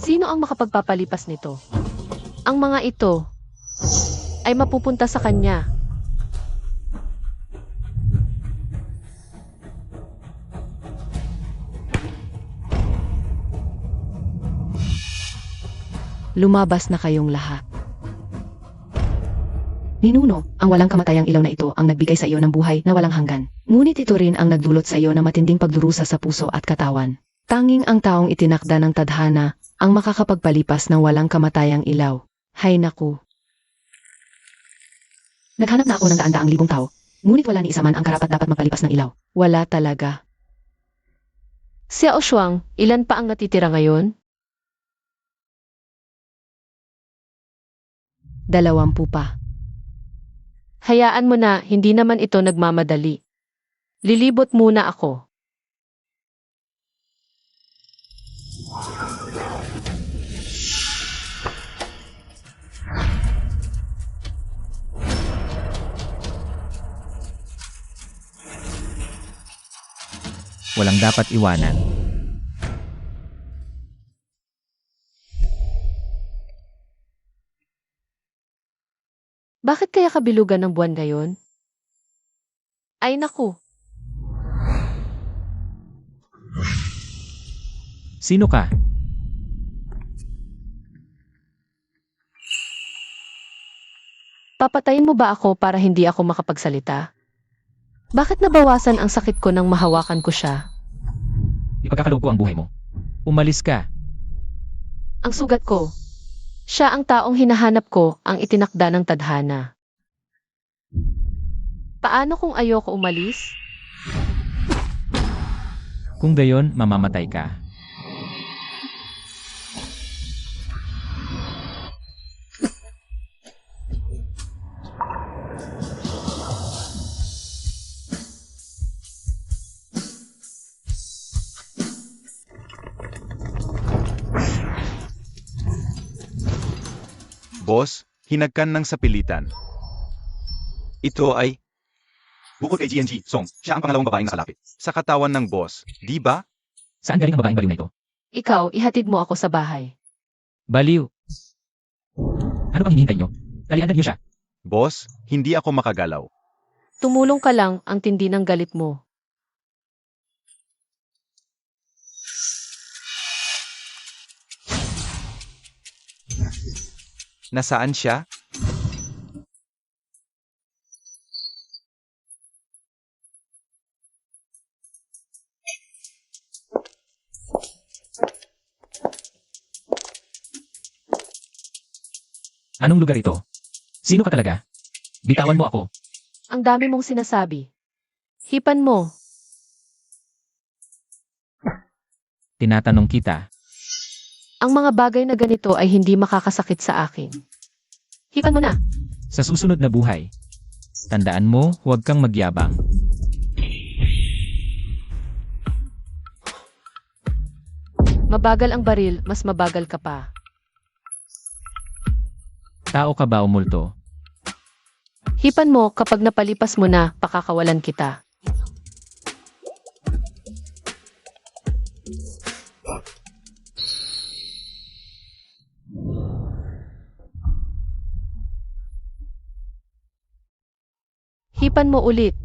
Sino ang makapagpapalipas nito? Ang mga ito ay mapupunta sa kanya. Lumabas na kayong lahat. Ninuno, ang walang kamatayang ilaw na ito ang nagbigay sa iyo ng buhay na walang hanggan. Ngunit ito rin ang nagdulot sa iyo ng matinding pagdurusa sa puso at katawan. Tanging ang taong itinakda ng tadhana ang makakapagpalipas ng walang kamatayang ilaw. Hay naku. Naghanap na ako ng daan-daang libong tao, ngunit wala ni isa man ang karapat dapat magpalipas ng ilaw. Wala talaga. Xiao Shuang, ilan pa ang natitira ngayon? 20 pa. Hayaan mo na, hindi naman ito nagmamadali. Lilibot muna ako. Walang dapat iwanan. Bakit kaya kabilugan ng buwan ngayon? Ay naku, Sino ka? papatayin mo ba ako para hindi ako makapagsalita? Bakit nabawasan ang sakit ko nang mahawakan ko siya? Ipagkakaloob ko ang buhay mo. Umalis ka. Ang sugat ko. Siya ang taong hinahanap ko, ang itinakda ng tadhana. Paano kung ayoko umalis? Kung gayon, mamamatay ka. Boss, hinagkan ng sapilitan. Ito ay... Bukod kay GNG, Song, siya ang pangalawang babaeng nakalapit. Sa katawan ng boss, di ba? Saan galing ang babaeng baliw na ito? Ikaw, ihatid mo ako sa bahay. Baliw. Ano bang hinihintay nyo? Talianan niyo siya. Boss, hindi ako makagalaw. Tumulong ka lang, ang tindi ng galit mo. Nasaan siya? Anong lugar ito? Sino ka talaga? Bitawan mo ako. Ang dami mong sinasabi. Hipan mo. Tinatanong kita. Ang mga bagay na ganito ay hindi makakasakit sa akin. Hipan mo na. Sa susunod na buhay, tandaan mo, huwag kang magyabang. Mabagal ang baril, mas mabagal ka pa. Tao ka ba o multo? Hipan mo, kapag napalipas mo na, pakakawalan kita. Hipan mo ulit.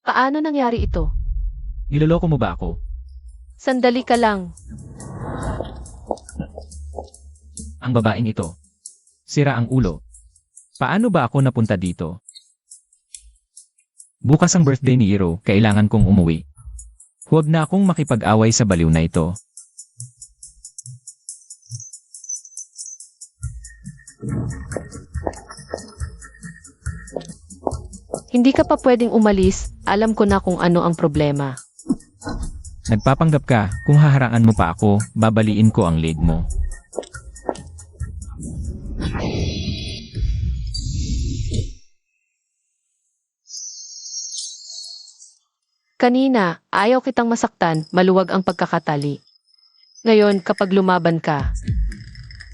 Paano nangyari ito? Niloloko mo ba ako? Sandali ka lang. Ang babaeng ito. Sira ang ulo. Paano ba ako napunta dito? Bukas ang birthday ni Hiro, kailangan kong umuwi. Huwag na akong makipag-away sa baliw na ito. Hindi ka pa pwedeng umalis, alam ko na kung ano ang problema. Nagpapanggap ka, kung haharangan mo pa ako, babaliin ko ang leg mo. Kanina, ayaw kitang masaktan, maluwag ang pagkakatali. Ngayon, kapag lumaban ka,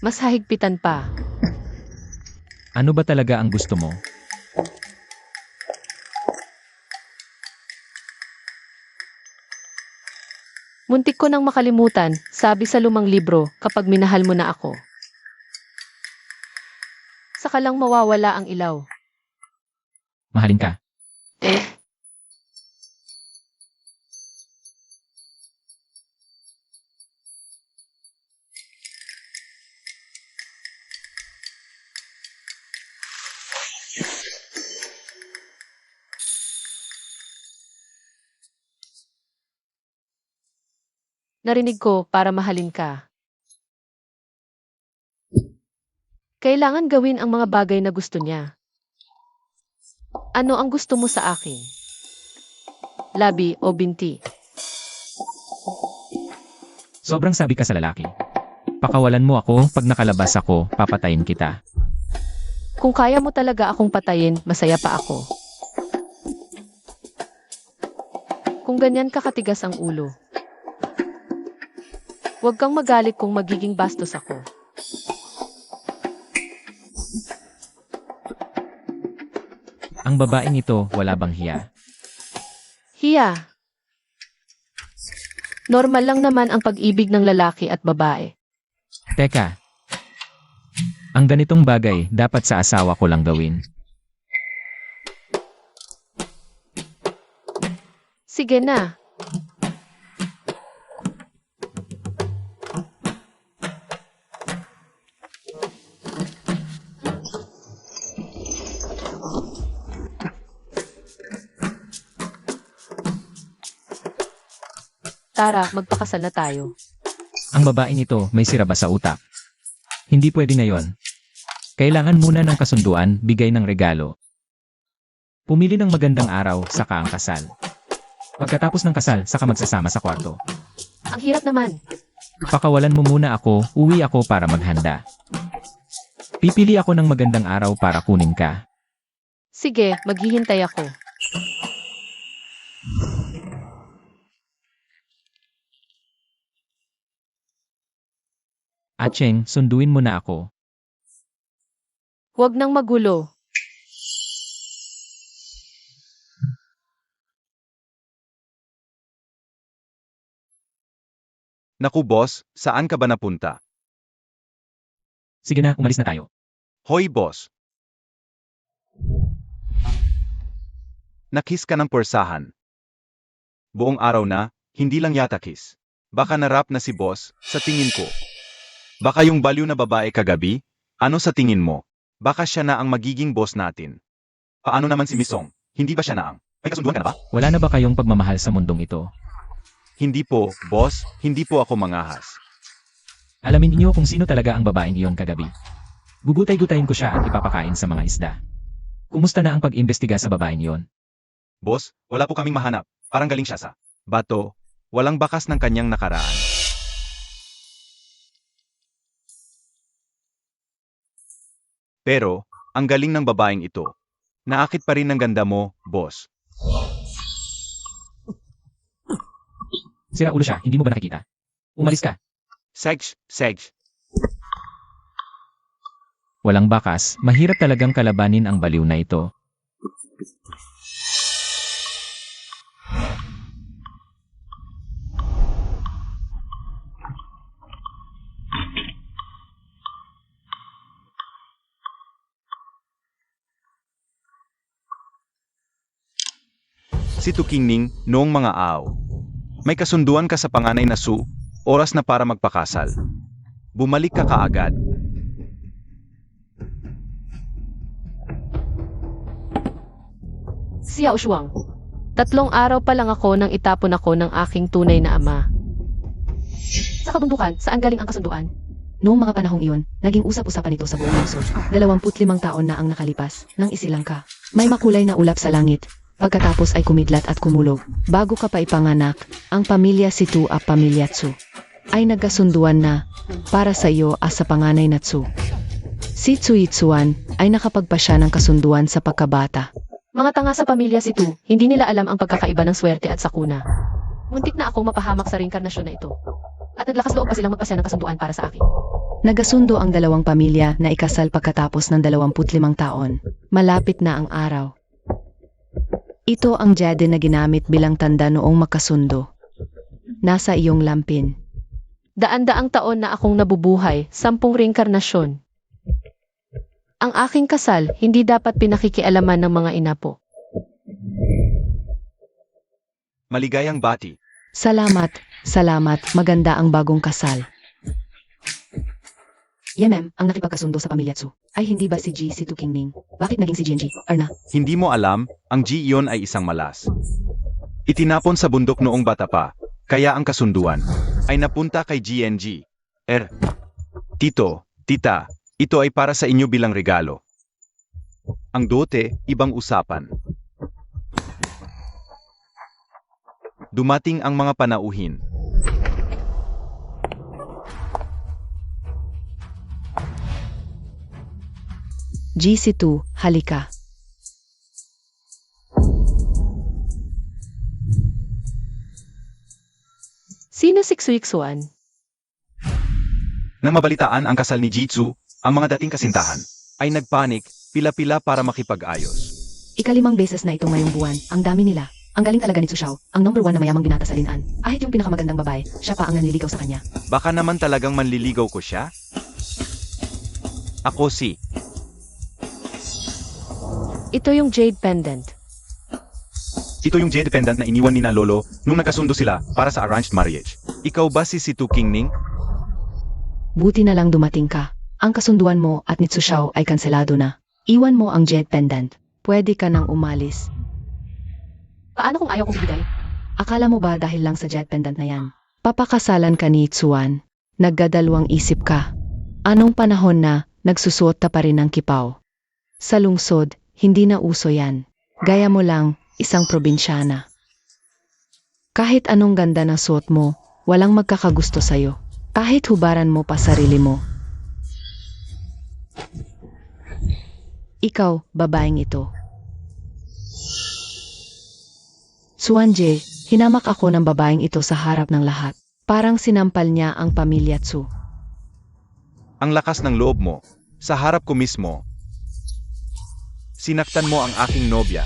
mas hahigpitan pa. Ano ba talaga ang gusto mo? Muntik ko nang makalimutan, sabi sa lumang libro, kapag minahal mo na ako. Saka lang mawawala ang ilaw. Mahalin ka. Narinig ko para mahalin ka. Kailangan gawin ang mga bagay na gusto niya. Ano ang gusto mo sa akin? Labi o binti? Sobrang sabi ka sa lalaki. Pakawalan mo ako, pag nakalabas ako, papatayin kita. Kung kaya mo talaga akong patayin, masaya pa ako. Kung ganyan ka katigas ang ulo. Huwag kang magalit kung magiging bastos ako. Ang babaeng ito, wala bang hiya? Hiya. Normal lang naman ang pag-ibig ng lalaki at babae. Teka. Ang ganitong bagay, dapat sa asawa ko lang gawin. Sige na. Tara, magpakasal na tayo. Ang babaeng ito, may sira ba sa utak? Hindi pwede ngayon. Kailangan muna ng kasunduan, bigay ng regalo. Pumili ng magandang araw, saka ang kasal. Pagkatapos ng kasal, saka magsasama sa kwarto. Ang hirap naman. Pakawalan mo muna ako, uwi ako para maghanda. Pipili ako ng magandang araw para kunin ka. Sige, maghihintay ako. Acheng, sunduin mo na ako. Huwag nang magulo. Naku boss, saan ka ba napunta? Sige na, umalis na tayo. Hoy boss! Nakiss ka ng porsahan. Buong araw na, hindi lang yata kiss. Baka narap na si boss, sa tingin ko. Baka yung baliw na babae kagabi? Ano sa tingin mo? Baka siya na ang magiging boss natin. Paano naman si Misong? Hindi ba siya na ang? May kasunduan ka na ba? Wala na ba kayong pagmamahal sa mundong ito? Hindi po, boss. Hindi po ako mangahas. Alamin niyo kung sino talaga ang babaeng iyon kagabi. Gugutay-gutayin ko siya at ipapakain sa mga isda. Kumusta na ang pag-imbestiga sa babaeng iyon? Boss, wala po kaming mahanap. Parang galing siya sa bato. Walang bakas ng kanyang nakaraan. Pero, ang galing ng babaeng ito. Naakit pa rin ng ganda mo, boss. Sira ulo siya, hindi mo ba nakikita? Umalis ka. Sedge. Walang bakas, mahirap talagang kalabanin ang baliw na ito. Si Tukingning, noong mga aw. May kasunduan ka sa panganay na Su, oras na para magpakasal. Bumalik ka kaagad. Si Yao Shuang. 3 araw pa lang ako nang itapon ako ng aking tunay na ama. Sa kabundukan, saan galing ang kasunduan? Noong mga panahong iyon, naging usap-usapan ito sa buong lungsod. 25 taon na ang nakalipas nang isilang ka. May makulay na ulap sa langit. Pagkatapos ay kumidlat at kumulog. Bago ka pa ipanganak, ang pamilya Situ at pamilya Tsu ay nagkasunduan na para sa iyo as sa panganay na Tsu. Si Tsui Tsuan ay nakapagpasya ng kasunduan sa pagkabata. Mga tanga sa pamilya si Tu, hindi nila alam ang pagkakaiba ng swerte at sakuna. Muntik na akong mapahamak sa reinkarnasyon na ito. At naglakas loob pa silang magpasya ng kasunduan para sa akin. Nagasundo ang dalawang pamilya na ikasal pagkatapos ng 25 taon. Malapit na ang araw. Ito ang jade na ginamit bilang tanda noong makasundo. nasa iyong lampin. Daan-daang taon na akong nabubuhay, 10 reinkarnasyon. Ang aking kasal, hindi dapat pinakikialaman ng mga inapo. Maligayang bati. Salamat, salamat, maganda ang bagong kasal. Ma'am, ang nakipagkasundo sa pamilya Tsu. Ay hindi ba si G si Tu Qingning? Bakit naging si Genji? Erna, Hindi mo alam, ang G iyon ay isang malas. Itinapon sa bundok noong bata pa, kaya ang kasunduan ay napunta kay GNG. Tito, tita, ito ay para sa inyo bilang regalo. Ang dote, ibang usapan. Dumating ang mga panauhin. G si Tu, halika. Sino si Xuixuan? Nang mabalitaan ang kasal ni Jitsu, ang mga dating kasintahan ay nagpanik, pila-pila para makipag-ayos. Ika-5 beses na ito ngayong buwan. Ang dami nila. Ang galing talaga ni Tsu Xiao, ang number 1 na mayamang binata sa Linan. Ahit yung pinakamagandang babae, siya pa ang nanliligaw sa kanya. Baka naman talagang manliligaw ko siya? Ako si. Ito yung jade pendant. Ito yung jade pendant na iniwan ni na Lolo nung nagkasundo sila para sa arranged marriage. Ikaw ba si Tu Qingning? Buti na lang dumating ka. Ang kasunduan mo at ni Tsu Xiao ay kanselado na. Iwan mo ang jet pendant. Pwede ka nang umalis. Paano kung ayaw kong ibigay? Akala mo ba dahil lang sa jet pendant na yan? Papakasalan ka ni Tsuan. Nagdadalawang isip ka. Anong panahon na nagsusuot ka pa rin ng kipaw? Sa lungsod, hindi na uso yan. Gaya mo lang, isang probinsyana. Kahit anong ganda ng suot mo, walang magkakagusto sa'yo. Kahit hubaran mo pa sarili mo. Ikaw, babaeng ito. Suanje, hinamak ako ng babaeng ito sa harap ng lahat. Parang sinampal niya ang pamilya Tsu. Ang lakas ng loob mo, sa harap ko mismo. Sinaktan mo ang aking nobya.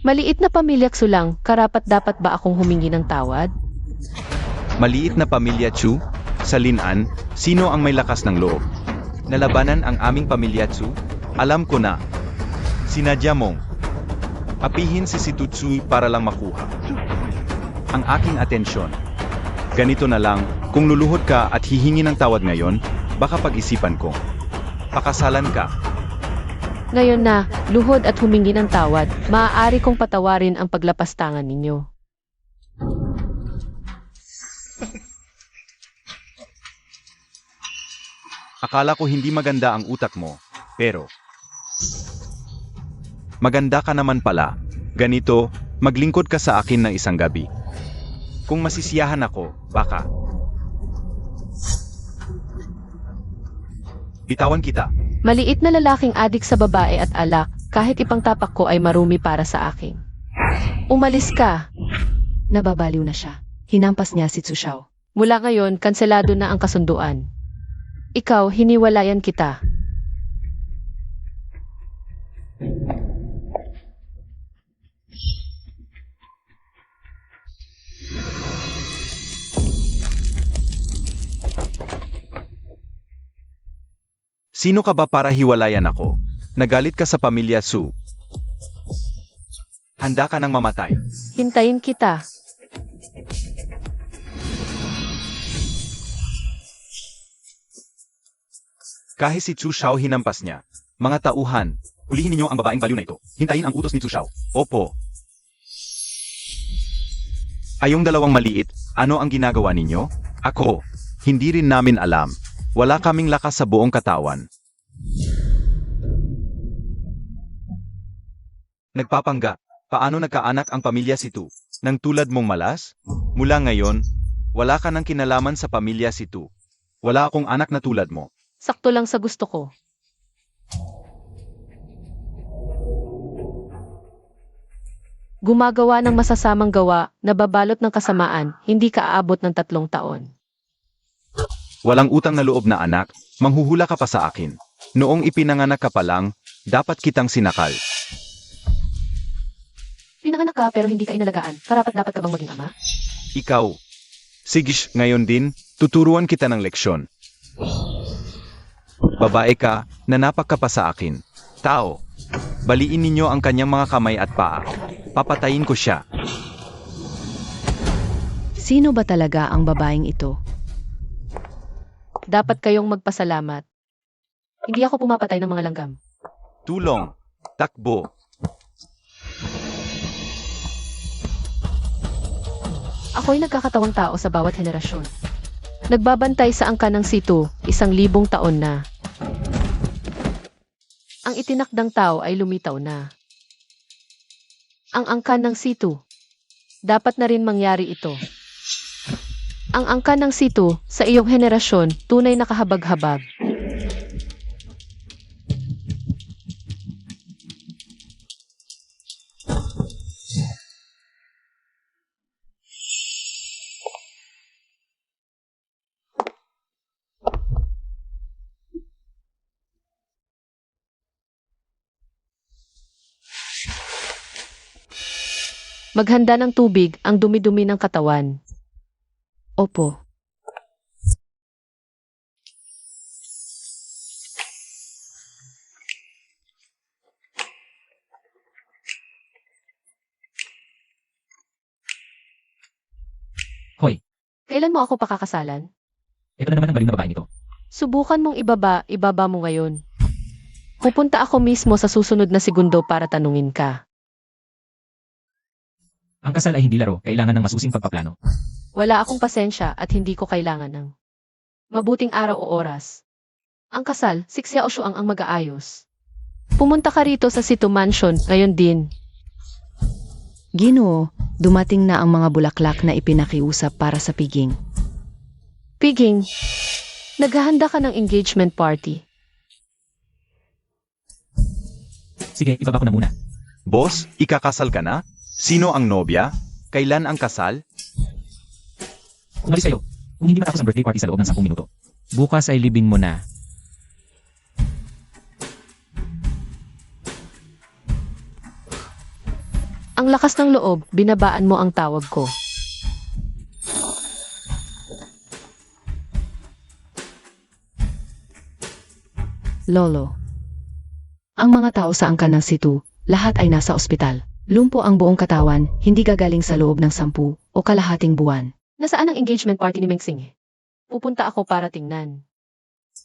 Maliit na pamilya Tsu lang, karapat-dapat ba akong humingi ng tawad? Maliit na pamilya Chu, sa Linan, sino ang may lakas ng loob? Nalabanan ang aming pamilya Tsu? Alam ko na. Sinadya mong apihin si Tutsui para lang makuha ang aking atensyon. Ganito na lang, kung luluhod ka at hihingi ng tawad ngayon, baka pag-isipan ko. Pakasalan ka. Ngayon na, luhod at humingi ng tawad, maaari kong patawarin ang paglapastangan ninyo. Akala ko hindi maganda ang utak mo, pero maganda ka naman pala. Ganito, maglingkod ka sa akin ng isang gabi. Kung masisiyahan ako, baka bitawan kita. Maliit na lalaking adik sa babae at alak, kahit ipangtapak ko ay marumi para sa akin. Umalis ka. Nababaliw na siya. Hinampas niya si Tsu Xiao. Mula ngayon, kanselado na ang kasunduan. Ikaw, hiniwalayan kita. Sino ka ba para hiwalayan ako? Nagalit ka sa pamilya Su. Handa ka nang mamatay. Hintayin kita. Kahit si Tsu Xiao hinampas niya. Mga tauhan, hulihin ninyo ang babaeng baliw na ito. Hintayin ang utos ni Tsu Xiao. Opo. Ayong dalawang maliit, ano ang ginagawa ninyo? Ako, hindi rin namin alam. Wala kaming lakas sa buong katawan. Nagpapangga, paano nagkaanak ang pamilya si Tu? Nang tulad mong malas? Mula ngayon, wala ka ng kinalaman sa pamilya si Tu. Wala akong anak na tulad mo. Sakto lang sa gusto ko. Gumagawa ng masasamang gawa, nababalot ng kasamaan, hindi ka aabot ng 3 taon. Walang utang na loob na anak, manghuhula ka pa sa akin. Noong ipinanganak ka pa lang, dapat kitang sinakal. Pinanganak ka pero hindi ka inalagaan. Karapat dapat ka bang maging ama? Ikaw, Sige, ngayon din, tuturuan kita ng leksyon. Babae ka, nanapak ka pa sa akin. Tao, baliin ninyo ang kanyang mga kamay at paa. Papatayin ko siya. Sino ba talaga ang babaeng ito? Dapat kayong magpasalamat. Hindi ako pumapatay ng mga langgam. Tulong. Takbo. Ako'y nagkakatawang tao sa bawat henerasyon. Nagbabantay sa angka ng Situ, 1,000 taon na. Ang itinakdang tao ay lumitaw na. Ang angkan ng Situ, dapat na rin mangyari ito. Ang angkan ng Situ sa iyong henerasyon, tunay na kahabag-habag. Maghanda ng tubig ang dumi-dumi ng katawan. Opo. Hoy, Kailan mo ako pakakasalan? ito na naman ang galing na babaeng ito. Subukan mong ibaba mo ngayon. Pupunta ako mismo sa susunod na segundo para tanungin ka. Ang kasal ay hindi laro, kailangan ng masusing pagpaplano. Wala akong pasensya at hindi ko kailangan ng mabuting araw o oras. Ang kasal, siksya o syuang ang mag-aayos. Pumunta ka rito sa Situ Mansion ngayon din. Ginoo, dumating na ang mga bulaklak na ipinakiusap para sa piging. Piging, naghahanda ka ng engagement party. Sige, ibaba ko na muna. Boss, ikakasal ka na? Sino ang nobya? Kailan ang kasal? Umalis kayo. Kung hindi matapos ang birthday party sa loob ng 10 minuto. Bukas ay libing mo na. Ang lakas ng loob, binabaan mo ang tawag ko. Lolo. Ang mga tao sa angkan ng Situ, lahat ay nasa ospital. Lumpo ang buong katawan, hindi gagaling sa loob ng 10 o kalahating buwan. Nasaan ang engagement party ni Mengsing? Pupunta ako para tingnan.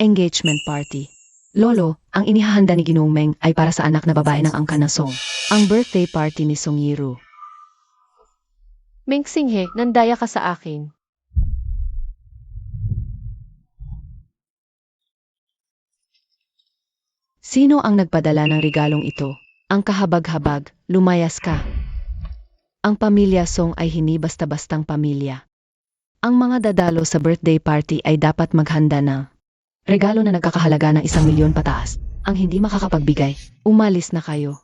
Engagement party. Lolo, ang inihahanda ni Ginoong Meng ay para sa anak na babae ng angkan ng Song. Ang birthday party ni Song Yiru. Mengsing, nandaya ka sa akin. Sino ang nagpadala ng regalong ito? Ang kahabag-habag, lumayas ka. Ang pamilya Song ay hindi basta-bastang pamilya. Ang mga dadalo sa birthday party ay dapat maghanda ng regalo na nagkakahalaga ng 1,000,000 pataas. Ang hindi makakapagbigay, umalis na kayo.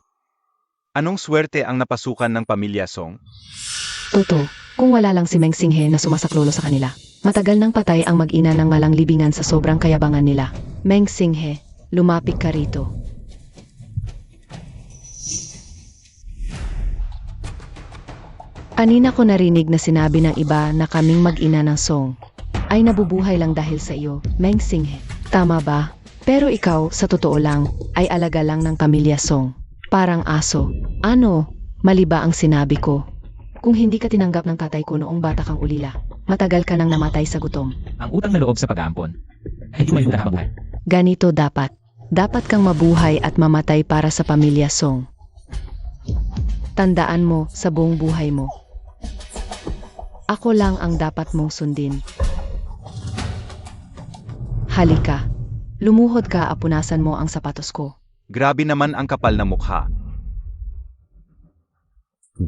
Anong swerte ang napasukan ng pamilya Song? Toto, kung wala lang si Meng Singhe na sumasaklolo sa kanila. Matagal nang patay ang mag-ina ng malang libingan sa sobrang kayabangan nila. Meng Singhe, lumapit ka rito. Kanina ko narinig na sinabi ng iba na kaming mag-ina ng Song ay nabubuhay lang dahil sa iyo, Meng Singhe. Tama ba? Pero ikaw, sa totoo lang, ay alaga lang ng pamilya Song. Parang aso. Ano? Mali ba ang sinabi ko? Kung hindi ka tinanggap ng tatay ko noong bata kang ulila, matagal ka nang namatay sa gutom. Ang utang na loob sa pag-aampon ay hindi may utang habang buhay. Ganito dapat. Dapat kang mabuhay at mamatay para sa pamilya Song. Tandaan mo sa buong buhay mo. Ako lang ang dapat mong sundin. Halika. Lumuhod ka, apunasan mo ang sapatos ko. Grabe naman ang kapal na mukha.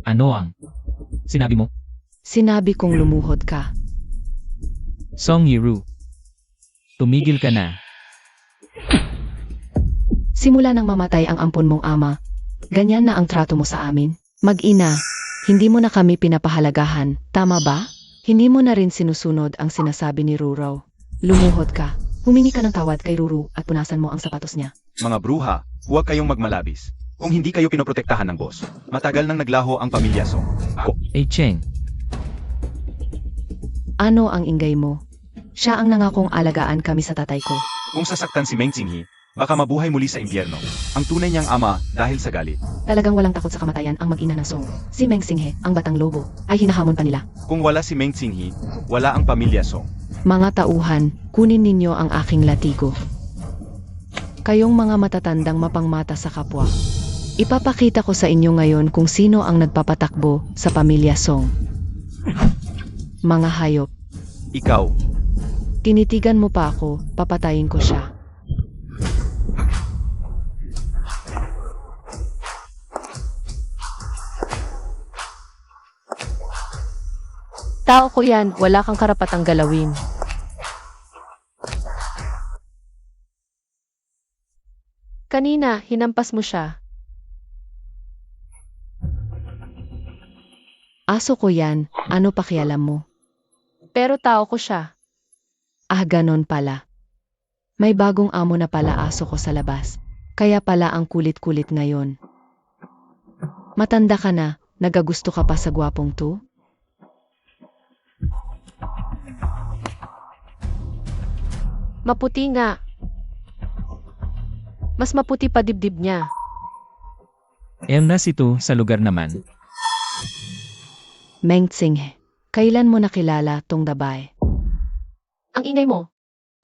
Ano ang sinabi mo? Sinabi kong lumuhod ka. Song Yiru. Tumigil ka na. Simula nang mamatay ang ampon mong ama, ganyan na ang trato mo sa amin. Mag-ina, hindi mo na kami pinapahalagahan, tama ba? Hindi mo na rin sinusunod ang sinasabi ni Ruro. Lumuhod ka. Humingi ka ng tawad kay Ruru at punasan mo ang sapatos niya. Mga bruha, huwag kayong magmalabis. Kung hindi kayo pinoprotektahan ng boss, matagal nang naglaho ang pamilya Song. Ako, Cheng. Ano ang ingay mo? Siya ang nangakong alagaan kami sa tatay ko. Kung sasaktan si Meng Qinghe, baka mabuhay muli sa impyerno. Ang tunay niyang ama dahil sa galit. Talagang walang takot sa kamatayan ang mag-ina ng Song. Si Meng Qinghe, ang batang lobo, ay hinahamon pa nila. Kung wala si Meng Qinghe, wala ang pamilya Song. Mga tauhan, kunin ninyo ang aking latigo. Kayong mga matatandang mapangmata sa kapwa. Ipapakita ko sa inyo ngayon kung sino ang nagpapatakbo sa pamilya Song. Mga hayop, Ikaw, tinitigan mo pa ako, papatayin ko siya. Tao ko yan, wala kang karapatang galawin. Kanina, hinampas mo siya. Aso ko yan, ano pakialam mo? Pero tao ko siya. Ah, ganon pala. May bagong amo na pala aso ko sa labas. Kaya pala ang kulit-kulit ngayon. Matanda ka na, nagagusto ka pa sa gwapong to? Maputi nga. Mas maputi pa dibdib niya. Na si Tu sa lugar naman. Meng Qinghe, kailan mo nakilala tong babae? Ang ingay mo.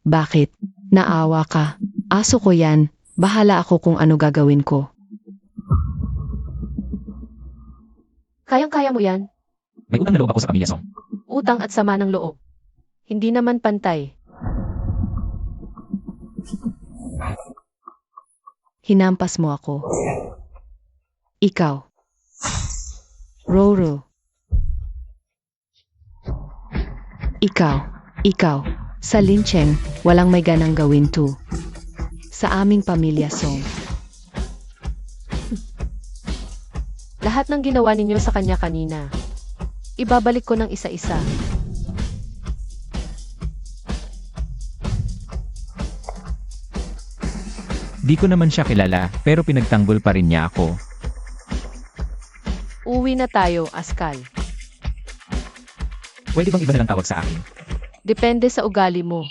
Bakit? Naawa ka. Aso ko yan, bahala ako kung ano gagawin ko. Kayang-kaya mo yan. May utang na loob ako sa pamilya Song. Utang at sama ng loob. Hindi naman pantay. Hinampas mo ako. Ikaw. Roro. Ikaw. Sa Lincheng, walang may ganang gawin to. Sa aming pamilya Song. Lahat ng ginawa ninyo sa kanya kanina. Ibabalik ko ng isa-isa. Di ko naman siya kilala, pero pinagtanggol pa rin niya ako. Uwi na tayo, Askal. Pwede bang iba na lang tawag sa akin? Depende sa ugali mo.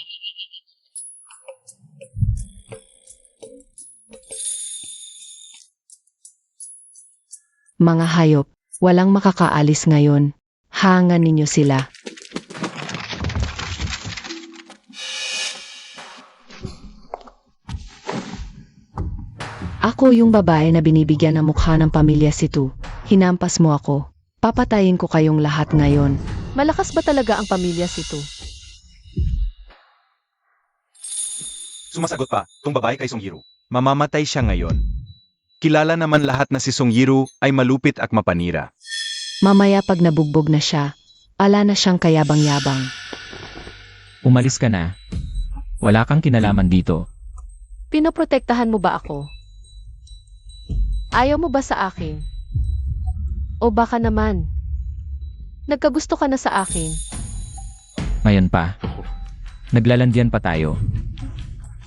Mga hayop, walang makakaalis ngayon. Hangan ninyo sila. Ako yung babae na binibigyan ng mukha ng pamilya si Tu. Hinampas mo ako. Papatayin ko kayong lahat ngayon. Malakas ba talaga ang pamilya si Tu? Sumasagot pa, tong babae kay Song Yiru. Mamamatay siya ngayon. Kilala naman lahat na si Song Yiru ay malupit at mapanira. Mamaya pag nabugbog na siya, ala na siyang kayabang-yabang. Umalis ka na. Wala kang kinalaman dito. Pinoprotektahan mo ba ako? Ayaw mo ba sa akin? O baka naman, nagkagusto ka na sa akin? Ngayon pa. Naglalandian pa tayo.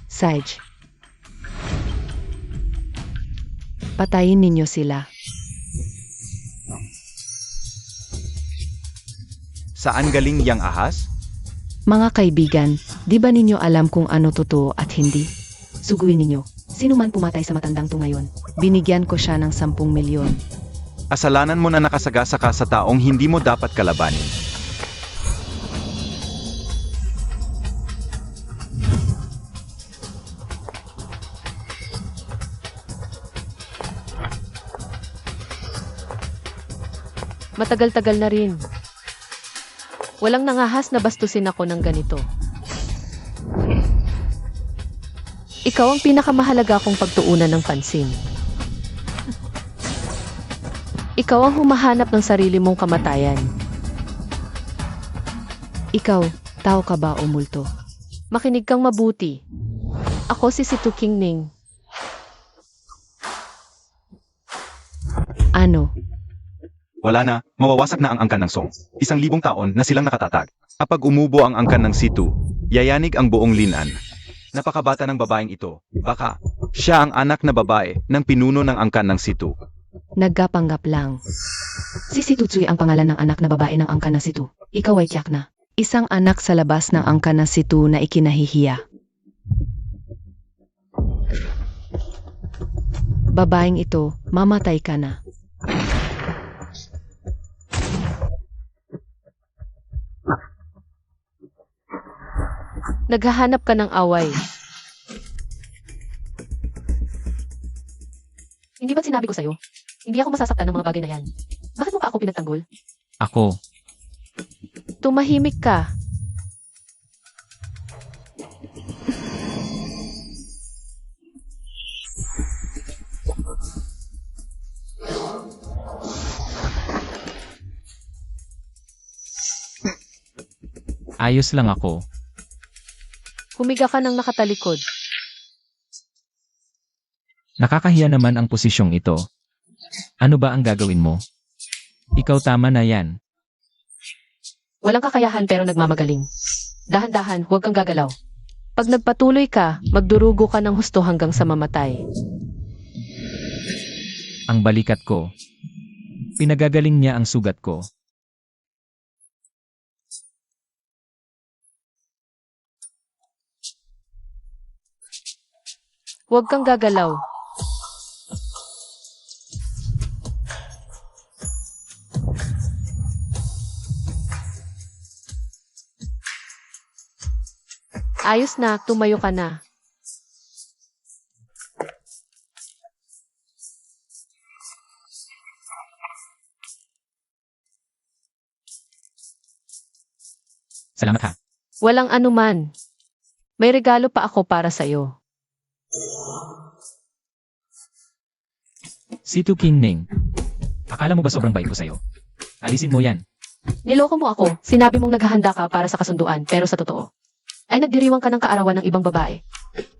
Sage. Patayin ninyo sila. Saan galing yang ahas? Mga kaibigan, di ba ninyo alam kung ano totoo at hindi? Suguin ninyo. Sino man pumatay sa matandang to ngayon, binigyan ko siya ng 10 milyon. Kasalanan mo na nakasagasaka sa taong hindi mo dapat kalabanin. Matagal-tagal na rin. Walang nangahas na bastusin ako ng ganito. Ikaw ang pinakamahalaga kong pagtuunan ng pansin. Ikaw ang humahanap ng sarili mong kamatayan. Ikaw, tao ka ba o multo? Makinig kang mabuti. Ako si Situ Kingning. Ano? Wala na, mawawasak na ang angkan ng Song. 1,000 taon na silang nakatatag. Kapag umubo ang angkan ng Situ, yayanig ang buong Linan. Napakabata ng babaeng ito. Baka, siya ang anak na babae ng pinuno ng angkan ng Situ. Nagkapanggap lang. Si Situ Tsui ang pangalan ng anak na babae ng angkan na Situ. Ikaw ay tiyak na. Isang anak sa labas ng angka na si Tu na ikinahihiya. Babaeng ito, mamatay ka na. Naghahanap ka ng away. Hindi ba sinabi ko sa'yo? Hindi ako masasaktan ng mga bagay na yan. Bakit mo pa ako pinagtanggol? Ako, Tumahimik ka. ayos lang ako. Humiga ka ng nakatalikod. Nakakahiya naman ang posisyong ito. Ano ba ang gagawin mo? Ikaw tama na yan. Walang kakayahan pero nagmamagaling. Dahan-dahan, huwag kang gagalaw. Pag nagpatuloy ka, magdurugo ka ng husto hanggang sa mamatay. Ang balikat ko. Pinagagaling niya ang sugat ko. Huwag kang gagalaw. Ayos na, tumayo ka na. Salamat ha. Walang anuman. May regalo pa ako para sa'yo. Si Tu King Ning. Akala mo ba sobrang bait ko sa'yo? Alisin mo yan. Niloko mo ako. Sinabi mong naghahanda ka para sa kasunduan, pero sa totoo, ay nagdiriwang ka ng kaarawan ng ibang babae.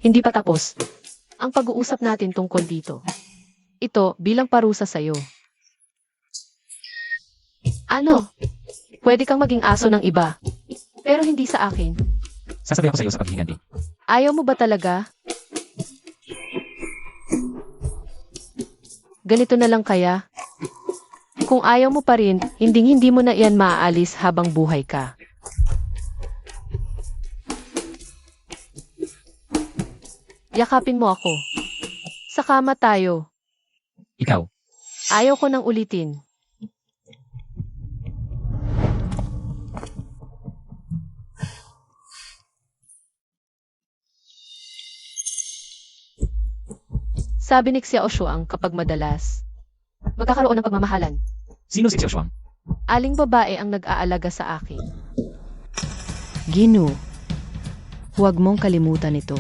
Hindi pa tapos ang pag-uusap natin tungkol dito. Ito bilang parusa sa'yo. Ano? Pwede kang maging aso ng iba, pero hindi sa akin. Sasabi ako sa'yo sa paghihiganti. Ayaw mo ba talaga? Ganito na lang kaya? Kung ayaw mo pa rin, hindi mo na iyan maaalis habang buhay ka. Yakapin mo ako. Sa kama tayo. Ikaw. Ayaw ko nang ulitin. Sabi ni Xiao Shuang kapag madalas, magkakaroon ng pagmamahalan. Sino si Xiao Shuang? Aling babae ang nag-aalaga sa akin. Ginu, huwag mong kalimutan ito.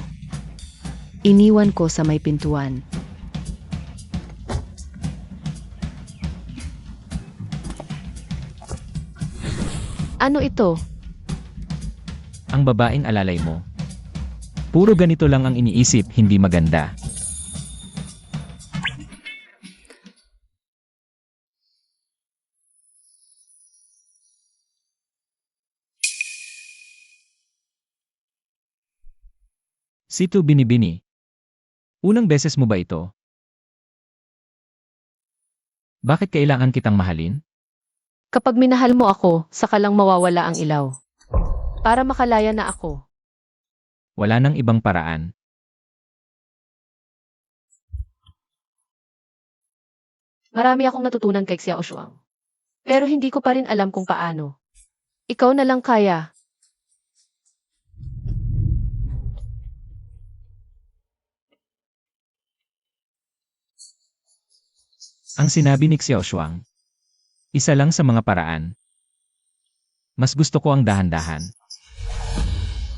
Iniwan ko sa may pintuan. Ano ito? Ang babaeng alalay mo. Puro ganito lang ang iniisip, hindi maganda. Si Tu Binibini. Unang beses mo ba ito? Bakit kailangan kitang mahalin? Kapag minahal mo ako, saka lang mawawala ang ilaw. Para makalaya na ako. Wala nang ibang paraan. Marami akong natutunan kay Xiao Shuang. Pero hindi ko pa rin alam kung paano. Ikaw na lang kaya. Ang sinabi ni Xiao Shuang. Isa lang sa mga paraan. Mas gusto ko ang dahan-dahan.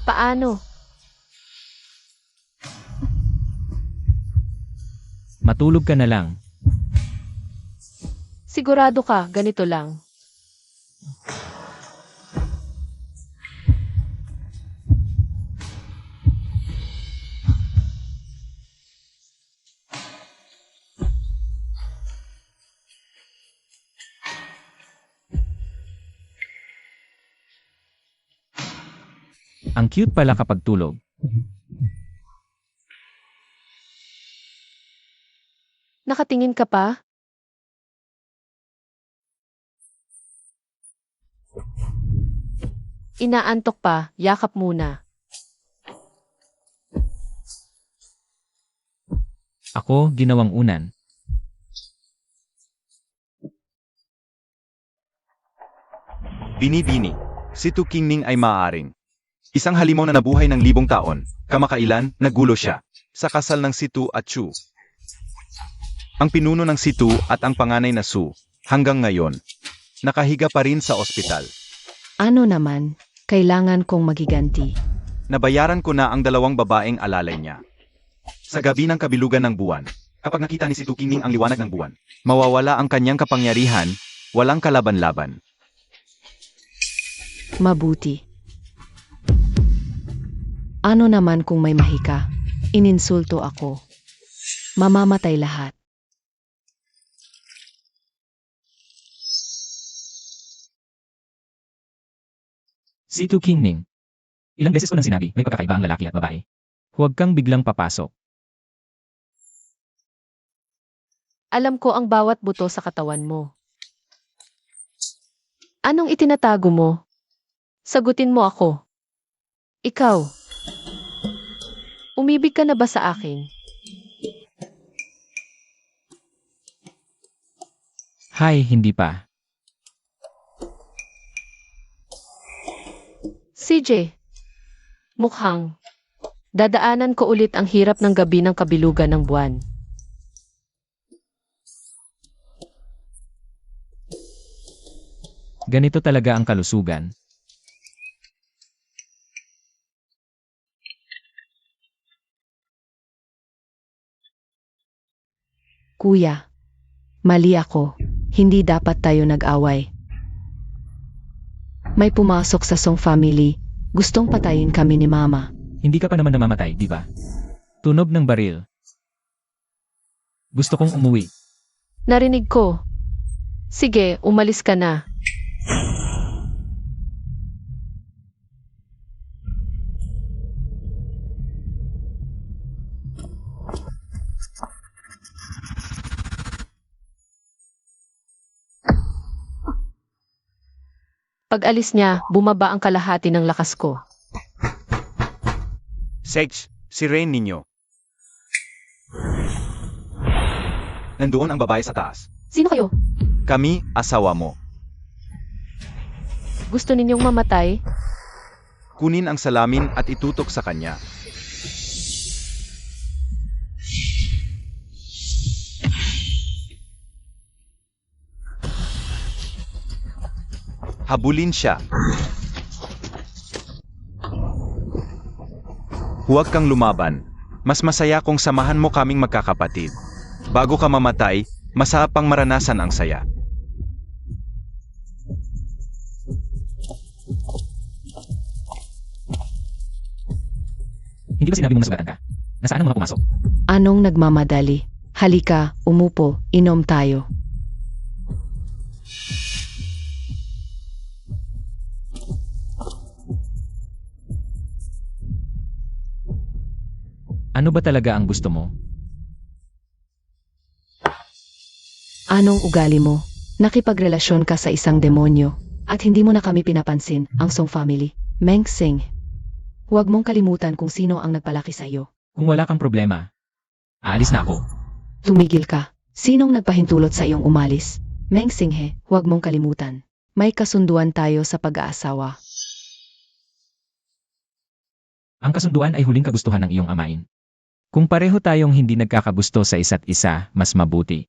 Paano? Matulog ka na lang. Sigurado ka, ganito lang. Ang cute pala kapag tulog. Nakatingin ka pa? Inaantok pa, yakap muna. Ako, ginawang unan. Bini-bini, si Tu Qingning ay maaaring isang halimaw na nabuhay ng libong taon. Kamakailan, nagulo siya sa kasal ng si Tu at Chu. Ang pinuno ng si Tu at ang panganay na Su, hanggang ngayon, nakahiga pa rin sa ospital. Ano naman, kailangan kong magiganti. Nabayaran ko na ang dalawang babaeng alalay niya. Sa gabi ng kabilugan ng buwan, kapag nakita ni si Tu Qingning ang liwanag ng buwan, mawawala ang kanyang kapangyarihan, walang kalaban-laban. Mabuti. Ano naman kung may mahika? Ininsulto ako. Mamamatay lahat. Si Tu Qingning. Ilang beses ko nang sinabi, may pagkakaiba ang lalaki at babae. Huwag kang biglang papasok. Alam ko ang bawat buto sa katawan mo. Anong itinatago mo? Sagutin mo ako. Ikaw. Umibig ka na ba sa akin? Hay, hindi pa. CJ. Mukhang. Dadaanan ko ulit ang hirap ng gabi ng kabilugan ng buwan. Ganito talaga ang kalusugan. Kuya, mali ako. Hindi dapat tayo nag-away. May pumasok sa Song family. Gustong patayin kami ni Mama. Hindi ka pa naman namamatay, di ba? Tunog ng baril. Gusto kong umuwi. Narinig ko. Sige, umalis ka na. Pag alis niya, bumaba ang kalahati ng lakas ko. Sage, si Rain ninyo. Nandoon ang babae sa taas. Sino kayo? Kami, asawa mo. Gusto ninyong mamatay? Kunin ang salamin at itutok sa kanya. Habulin siya. Huwag kang lumaban. Mas masaya kung samahan mo kaming magkakapatid. Bago ka mamatay, masarap pang maranasan ang saya. Hindi ba sinabi mong nasugatan ka? Nasaan ang mga pumasok? Anong nagmamadali? Halika, umupo, inom tayo. Ano ba talaga ang gusto mo? Anong ugali mo? Nakipagrelasyon ka sa isang demonyo at hindi mo na kami pinapansin, ang Song family. Meng Sing. Huwag mong kalimutan kung sino ang nagpalaki sa iyo. Kung wala kang problema, aalis na ako. Tumigil ka. Sinong nagpahintulot sa iyong umalis? Meng Singhe, huwag mong kalimutan. May kasunduan tayo sa pag-aasawa. Ang kasunduan ay huling kagustuhan ng iyong amain. Kung pareho tayong hindi nagkakagusto sa isa't isa, mas mabuti.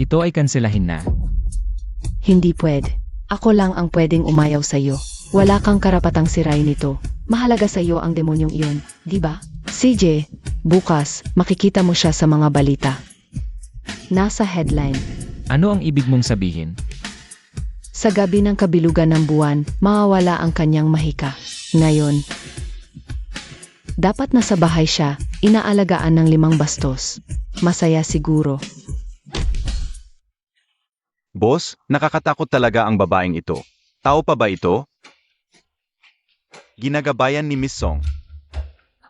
Ito ay kanselahin na. Hindi pwede. Ako lang ang pwedeng umayaw sa iyo. Wala kang karapatang sirain ito. Mahalaga sa iyo ang demonyong iyon, di ba? CJ, bukas, makikita mo siya sa mga balita. Nasa headline. Ano ang ibig mong sabihin? Sa gabi ng kabilugan ng buwan, mawawala ang kanyang mahika. Ngayon, dapat nasa bahay siya, inaalagaan ng 5 bastos. Masaya siguro. Boss, nakakatakot talaga ang babaeng ito. Tao pa ba ito? ginagabayan ni Miss Song.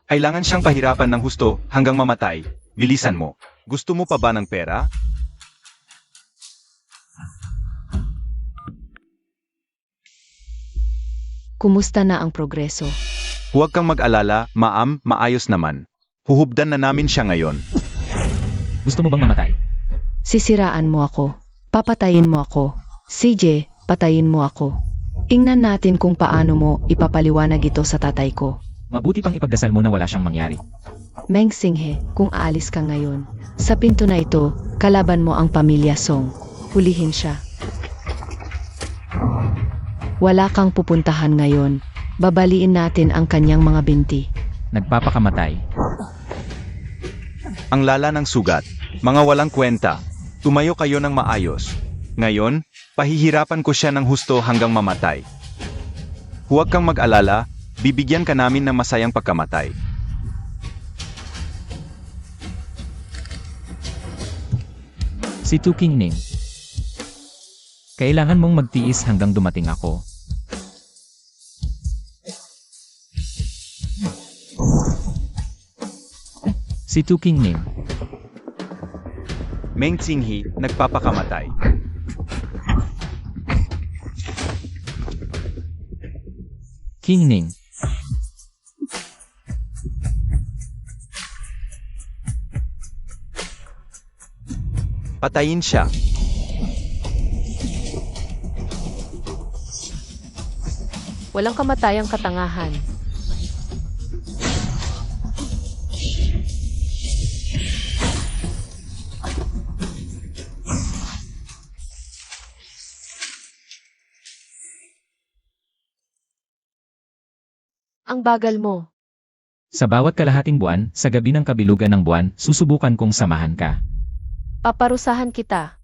Kailangan siyang pahirapan ng husto hanggang mamatay. Bilisan mo. Gusto mo pa ba ng pera? Kumusta na ang progreso? Huwag kang mag-alala, ma'am, maayos naman. Huhubdan na namin siya ngayon. Gusto mo bang mamatay? Sisiraan mo ako. Papatayin mo ako. CJ, patayin mo ako. Tingnan natin kung paano mo ipapaliwanag ito sa tatay ko. Mabuti pang ipagdasal mo na wala siyang mangyari. Meng Singhe, kung aalis ka ngayon, sa pinto na ito, kalaban mo ang pamilya Song. Hulihin siya. Wala kang pupuntahan ngayon. Babaliin natin ang kanyang mga binti. Nagpapakamatay. Ang lala ng sugat. Mga walang kwenta. Tumayo kayo ng maayos. Ngayon, pahihirapan ko siya ng husto hanggang mamatay. Huwag kang mag-alala, bibigyan ka namin ng masayang pagkamatay. Si Tu Qingning. Kailangan mong magtiis hanggang dumating ako. Si Tu Qingning. Meng Qinghe, nagpapakamatay. Qingning. Patayin siya. Walang kamatayang katangahan. Ang bagal mo. Sa bawat kalahating buwan, sa gabi ng kabilugan ng buwan, susubukan kong samahan ka. Paparusahan kita.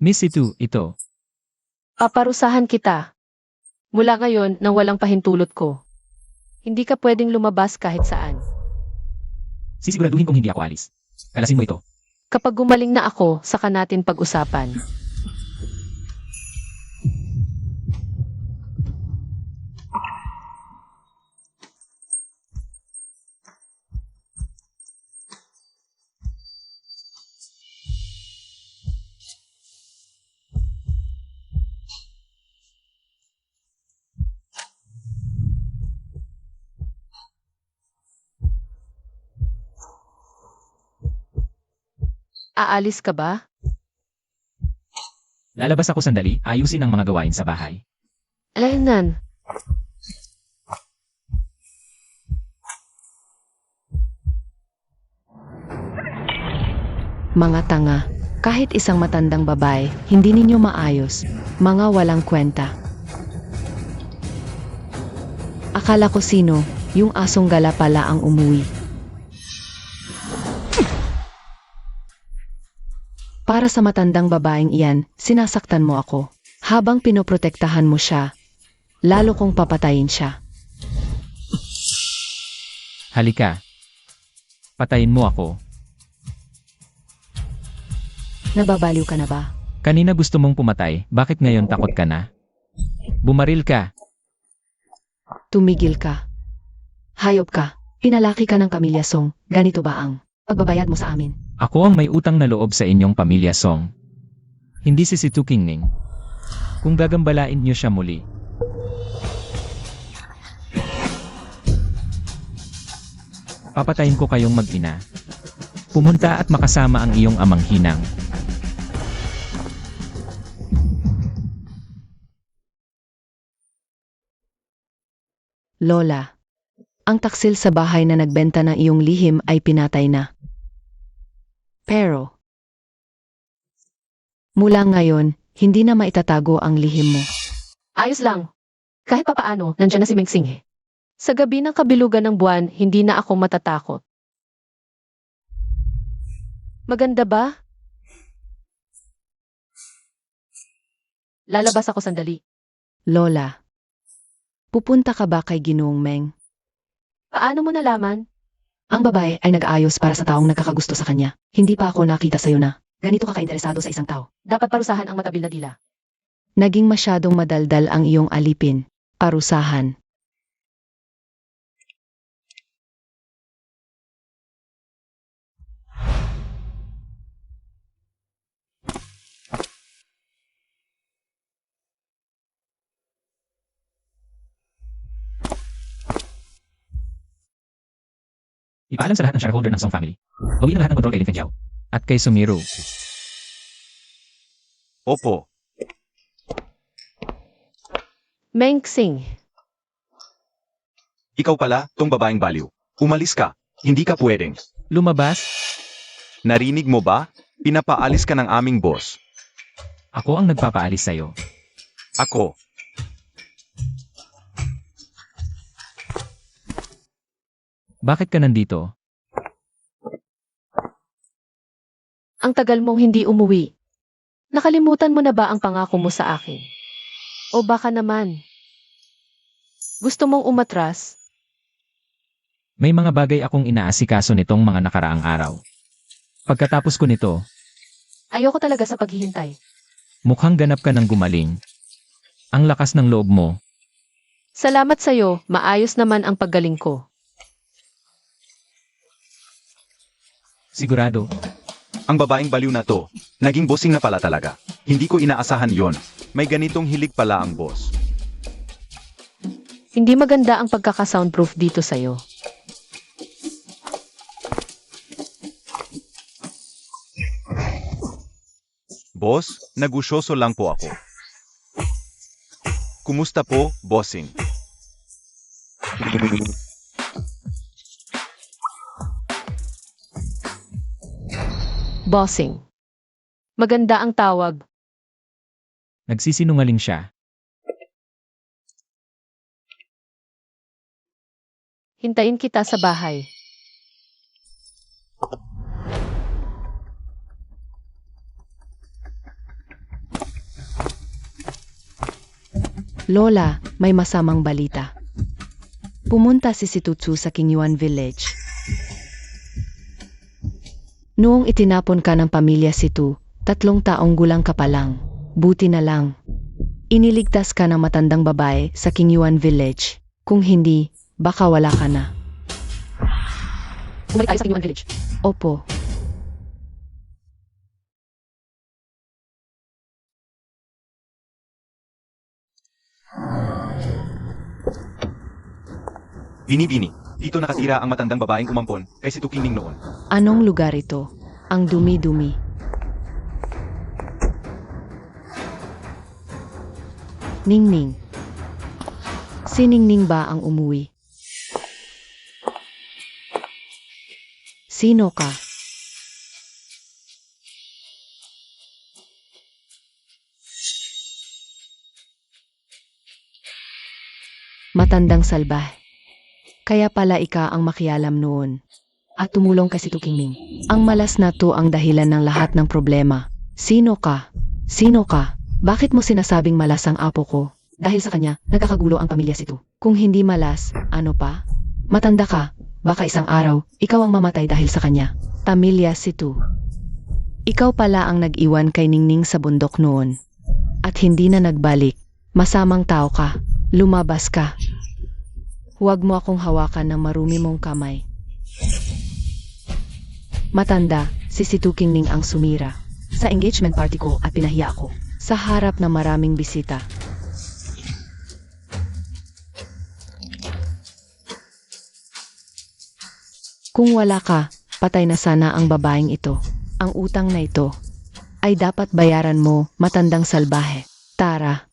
Miss Itu, ito. Paparusahan kita. Mula ngayon nang walang pahintulot ko. Hindi ka pwedeng lumabas kahit saan. Sisiguraduhin kong hindi ako alis. Kalasin mo ito. Kapag gumaling na ako, saka natin pag-usapan. Aalis ka ba? Lalabas ako sandali, ayusin ang mga gawain sa bahay. Alaynan. Mga tanga, kahit isang matandang babae, hindi ninyo maayos. Mga walang kwenta. Akala ko sino, yung asong gala pala ang umuwi. Para sa matandang babaeng iyan, sinasaktan mo ako. Habang pinoprotektahan mo siya, lalo kong papatayin siya. Halika. Patayin mo ako. Nababaliw ka na ba? Kanina gusto mong pumatay, bakit ngayon takot ka na? Bumaril ka. Tumigil ka. Hayop ka. Pinalaki ka ng Pamilya Song. Ganito ba ang pagbabayad mo sa amin? Ako ang may utang na loob sa inyong pamilya Song. Hindi si Tu Qingning. Kung gagambalain niyo siya muli. Papatayin ko kayong mag-ina. Pumunta at makasama ang iyong amang hinang. Lola, ang taksil sa bahay na nagbenta ng iyong lihim ay pinatay na. Pero, mula ngayon, hindi na maitatago ang lihim mo. Ayos lang. Kahit papaano, nandiyan na si Meng Singhe. Sa gabi ng kabilugan ng buwan, hindi na ako matatakot. Maganda ba? Lalabas ako sandali. Lola, pupunta ka ba kay Ginoong Meng? Paano mo nalaman? Ang babae ay nag-aayos para sa taong nagkakagusto sa kanya. Hindi pa ako nakita sa'yo na ganito ka kainteresado sa isang tao. Dapat parusahan ang matabil na dila. Naging masyadong madaldal ang iyong alipin. Parusahan. Ipaalam sa lahat ng shareholder ng Song family. Bawiin ang lahat ng kontrol kay Lin Fengyao. At kay Sumiro. Opo. Meng Xing, Ikaw pala, tong babaeng baliw. Umalis ka. Hindi ka pwedeng. Lumabas? Narinig mo ba? Pinapaalis ka ng aming boss. Ako ang nagpapaalis sa'yo. Ako. Bakit ka nandito? ang tagal mong hindi umuwi. Nakalimutan mo na ba ang pangako mo sa akin? O baka naman, gusto mong umatras? May mga bagay akong inaasikaso nitong mga nakaraang araw. Pagkatapos ko nito, Ayoko talaga sa paghihintay. mukhang ganap ka ng gumaling. Ang lakas ng loob mo. Salamat sa'yo, maayos naman ang paggaling ko. Sigurado, Ang babaeng baliw na to, naging bossing na pala talaga. Hindi ko inaasahan yon. May ganitong hilig pala ang boss. Hindi maganda ang pagkaka-soundproof dito sa'yo. Boss, negosyoso lang po ako. Kumusta po, bossing? Bossing. Maganda ang tawag. nagsisinungaling siya. Hintayin kita sa bahay. Lola, may masamang balita. Pumunta si Situtsu sa Kingyuan Village. Noong itinapon ka ng pamilya Situ, 3 taong gulang ka pa lang. Buti na lang. Iniligtas ka ng matandang babae sa Kingyuan Village. Kung hindi, baka wala ka na. Bumalik tayo sa Kinyuan Village. Opo. Bini-bini, dito nakatira ang matandang babaeng umampon kay si Tukining noon. Anong lugar ito? Ang dumi-dumi. Ningning. Si Ningning ba ang umuwi? Sino ka? Matandang salbahe. Kaya pala ika ang makialam noon. At tumulong kay si Tukingning. Ang malas na to ang dahilan ng lahat ng problema. Sino ka? Sino ka? Bakit mo sinasabing malas ang apo ko? Dahil sa kanya, nagkakagulo ang pamilya Situ. Kung hindi malas, ano pa? Matanda ka. Baka isang araw, ikaw ang mamatay dahil sa kanya. Pamilya Situ. Ikaw pala ang nag-iwan kay Ningning sa bundok noon. At hindi na nagbalik. Masamang tao ka. Lumabas ka. Huwag mo akong hawakan ng marumi mong kamay. Matanda, si Situ Kingning ang sumira sa engagement party ko at pinahiya ako sa harap ng maraming bisita. Kung wala ka, patay na sana ang babaeng ito. Ang utang na ito ay dapat bayaran mo, matandang salbahe. Tara.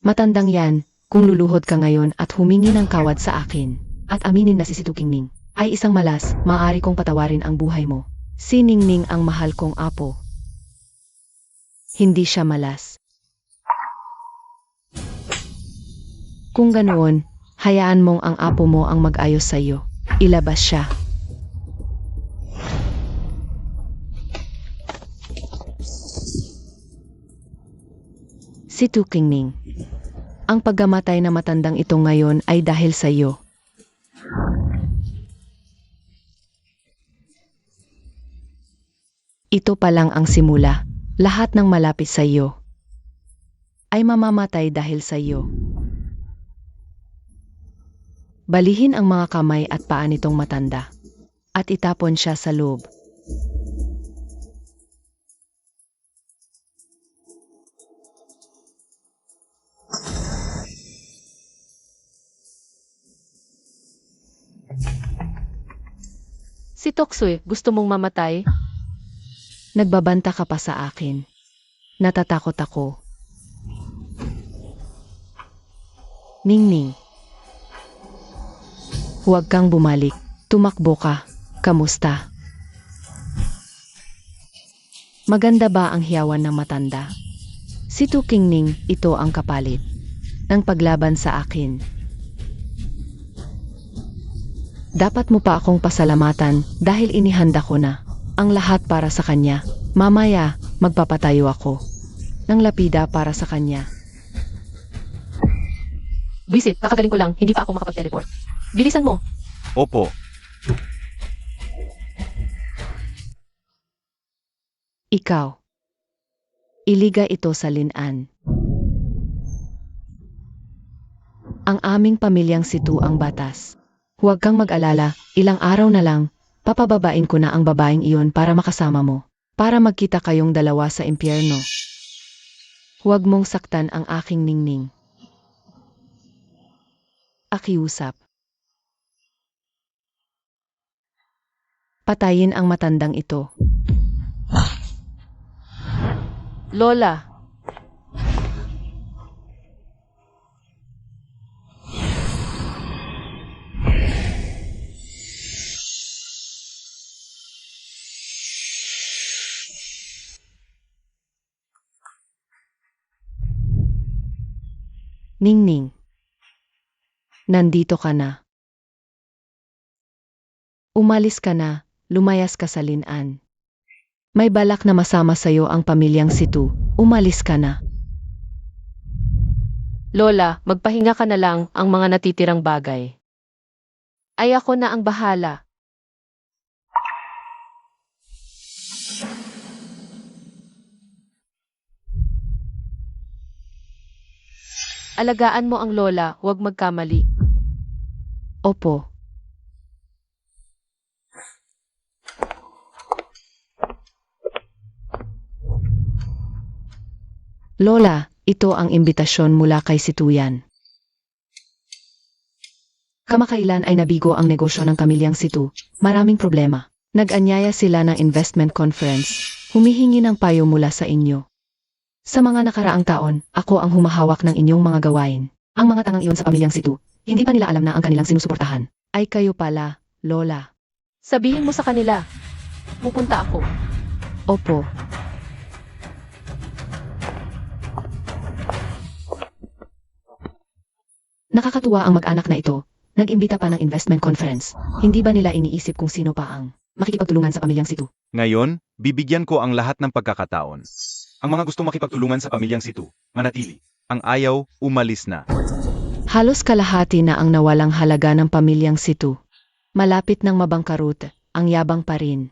Matandang yan, kung luluhod ka ngayon at humingi ng kawad sa akin, at aminin na si Situ Kingning ay isang malas, maaari kong patawarin ang buhay mo. Si Ningning ang mahal kong apo. Hindi siya malas. Kung ganoon, hayaan mong ang apo mo ang mag-ayos sa iyo. Ilabas siya. Si Tu Kingning. Ang paggamatay na matandang ito ngayon ay dahil sa iyo. Ito pa lang ang simula. Lahat ng malapit sa iyo ay mamamatay dahil sa iyo. Balihin ang mga kamay at paa nitong matanda at itapon siya sa loob. Si Toksoy, gusto mong mamatay? Nagbabanta ka pa sa akin. Natatakot ako. Ningning. Huwag kang bumalik. Tumakbo ka. Kamusta? Maganda ba ang hiyawan ng matanda? Si Tu Qingning, ito ang kapalit ng paglaban sa akin. Dapat mo pa akong pasalamatan dahil inihanda ko na ang lahat para sa kanya. Mamaya, magpapatayo ako ng lapida para sa kanya. Visit, kakagaling ko lang, hindi pa ako makapag-teleport. Bilisan mo. Opo. Ikaw. Iliga ito sa linan. Ang aming pamilyang si Tu ang batas. Huwag kang mag-alala, ilang araw na lang, papababain ko na ang babaeng iyon para makasama mo. Para magkita kayong dalawa sa impyerno. Huwag mong saktan ang aking ningning. Akiusap. Patayin ang matandang ito. Lola, Ningning. Nandito ka na. Umalis ka na, lumayas ka sa linan. May balak na masama sa'yo ang pamilyang si Tu. Umalis ka na. Lola, magpahinga ka na lang ang mga natitirang bagay. Ay ako na ang bahala. Alagaan mo ang lola, huwag magkamali. Opo. Lola, ito ang imbitasyon mula kay Situyan. Kamakailan ay nabigo ang negosyo ng pamilyang Situ. Maraming problema. Nag-anyaya sila ng investment conference. Humihingi ng payo mula sa inyo. Sa mga nakaraang taon, ako ang humahawak ng inyong mga gawain. Ang mga tangang iyon sa pamilyang Situ, hindi pa nila alam na ang kanilang sinusuportahan ay kayo pala, Lola. Sabihin mo sa kanila, pupunta ako. Opo. Nakakatuwa ang mag-anak na ito. Nag-imbita pa ng investment conference. Hindi ba nila iniisip kung sino pa ang makikipagtulungan sa pamilyang Situ? Ngayon, bibigyan ko ang lahat ng pagkakataon. Ang mga gustong makipagtulungan sa pamilyang Situ, manatili. Ang ayaw, umalis na. Halos kalahati na ang nawalang halaga ng pamilyang Situ. Malapit ng mabangkarut, ang yabang pa rin.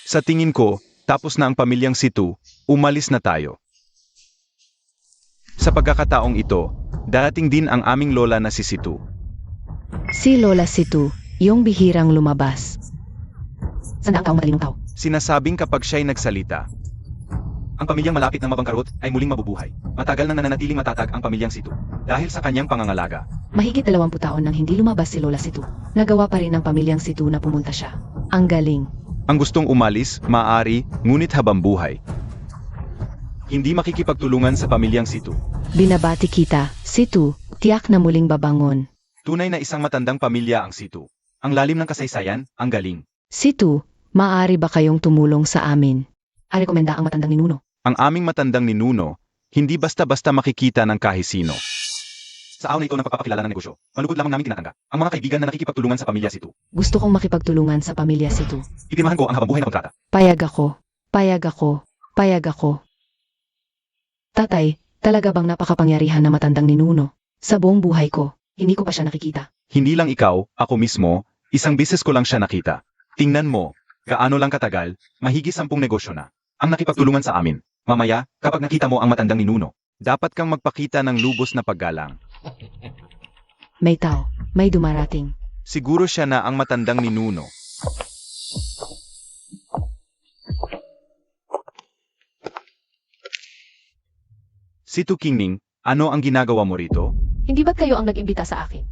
Sa tingin ko, tapos na ang pamilyang Situ, umalis na tayo. Sa pagkakataong ito, darating din ang aming lola na si Situ. Si Lola Situ, yung bihirang lumabas. Sana ang taong matalinong tao. Sinasabing kapag siya'y nagsalita, ang pamilyang malapit ng mabangkarot ay muling mabubuhay. Matagal nang nananatiling matatag ang pamilyang Situ dahil sa kanyang pangangalaga. Mahigit 20 taon nang hindi lumabas si Lola Situ. Nagawa pa rin ng pamilyang Situ na pumunta siya. Ang galing. Ang gustong umalis, maaari, ngunit habang buhay. Hindi makikipagtulungan sa pamilyang Situ. Binabati kita, Situ, tiyak na muling babangon. Tunay na isang matandang pamilya ang Situ. Ang lalim ng kasaysayan, ang galing. Situ, maaari ba kayong tumulong sa amin? Arekomenda ang matandang ninuno. Ang aming matandang ninuno, hindi basta-basta makikita ng kahisino. Sa araw na ito ng pagpapakilala ng negosyo, malugod lamang namin tinatangga ang mga kaibigan na nakikipagtulungan sa pamilya Situ. Gusto kong makipagtulungan sa pamilya Situ. Ipirmahan ko ang habangbuhay na kontrata. Payag ako. Payag ako. Payag ako. Tatay, talaga bang napakapangyarihan na matandang ninuno? Sa buong buhay ko, hindi ko pa siya nakikita. Hindi lang ikaw, ako mismo, isang beses ko lang siya nakita. Tingnan mo, Gaano lang katagal, mahigit 10 negosyo na. Ang nakipagtulungan sa amin. Mamaya, kapag nakita mo ang matandang ninuno, dapat kang magpakita ng lubos na paggalang. May tao, may dumarating. Siguro siya na ang matandang ninuno. Situ Kingning, ano ang ginagawa mo rito? Hindi ba't kayo ang nag-imbita sa akin?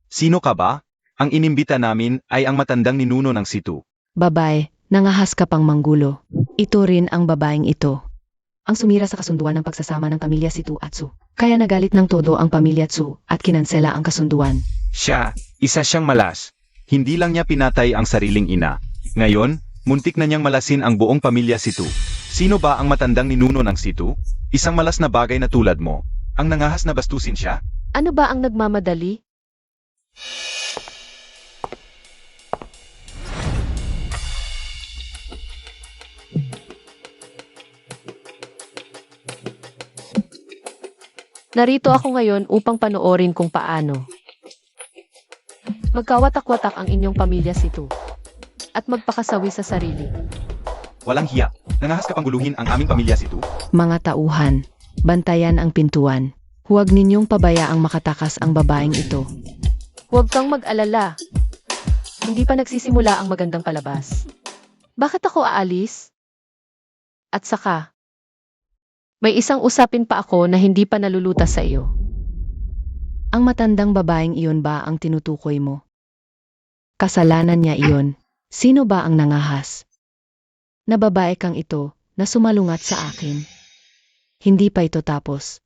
Sino ka ba? Ang inimbita namin ay ang matandang ninuno ng Situ. Babae, nangahas ka pang manggulo. Ito rin ang babaeng ito. Ang sumira sa kasunduan ng pagsasama ng pamilya Situ at Su. Kaya nagalit ng todo ang pamilya Su at kinansela ang kasunduan. Siya, isa siyang malas. Hindi lang niya pinatay ang sariling ina. Ngayon, muntik na niyang malasin ang buong pamilya Situ. Sino ba ang matandang ninuno ng Situ? Isang malas na bagay na tulad mo. Ang nangahas na bastusin siya? Ano ba ang nagmamadali? Narito ako ngayon upang panoorin kung paano magkawatak-watak ang inyong pamilya Situ at magpakasawi sa sarili. Walang hiya. Nangahas ka pang guluhin ang aming pamilya Situ? Mga tauhan, bantayan ang pintuan. Huwag ninyong pabayaang makatakas ang babaeng ito. Huwag kang mag-alala. Hindi pa nagsisimula ang magandang palabas. Bakit ako aalis? At saka, may isang usapin pa ako na hindi pa nalulutas sa iyo. Ang matandang babaeng iyon ba ang tinutukoy mo? Kasalanan niya iyon. Sino ba ang nangahas? Na babae kang ito na sumalungat sa akin. Hindi pa ito tapos.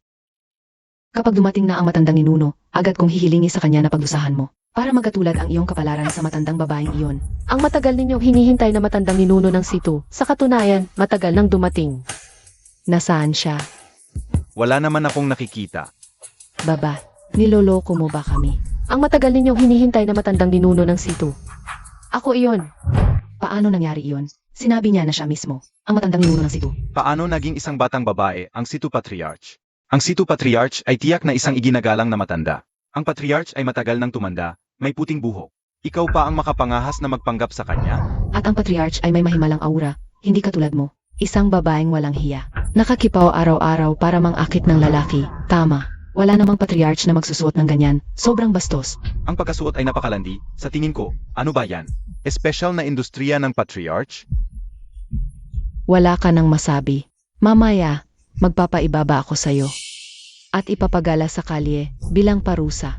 Kapag dumating na ang matandang ninuno, agad kong hihilingi sa kanya na pagdusahan mo para magkatulad ang iyong kapalaran sa matandang babaeng iyon. Ang matagal ninyong hinihintay na matandang ninuno ng Situ, sa katunayan, matagal nang dumating. Nasaan siya? Wala naman akong nakikita. Baba, niloloko mo ba kami? Ang matagal ninyong hinihintay na matandang ninuno ng Situ. Ako iyon. Paano nangyari iyon? Sinabi niya na siya mismo, ang matandang ninuno ng Situ. Paano naging isang batang babae ang Situ Patriarch? Ang Situ Patriarch ay tiyak na isang iginagalang na matanda. Ang Patriarch ay matagal nang tumanda, may puting buhok. Ikaw pa ang makapangahas na magpanggap sa kanya? At ang patriarch ay may mahimalang aura, hindi katulad mo. Isang babaeng walang hiya. Nakakipaw araw-araw para mangakit ng lalaki. Tama. Wala namang patriarch na magsusuot ng ganyan. Sobrang bastos. Ang pagkasuot ay napakalandi, sa tingin ko, ano ba yan? Espesyal na industriya ng Patriarch? Wala ka nang masabi. Mamaya, magpapaibaba ako sa'yo. At ipapagala sa kalye bilang parusa.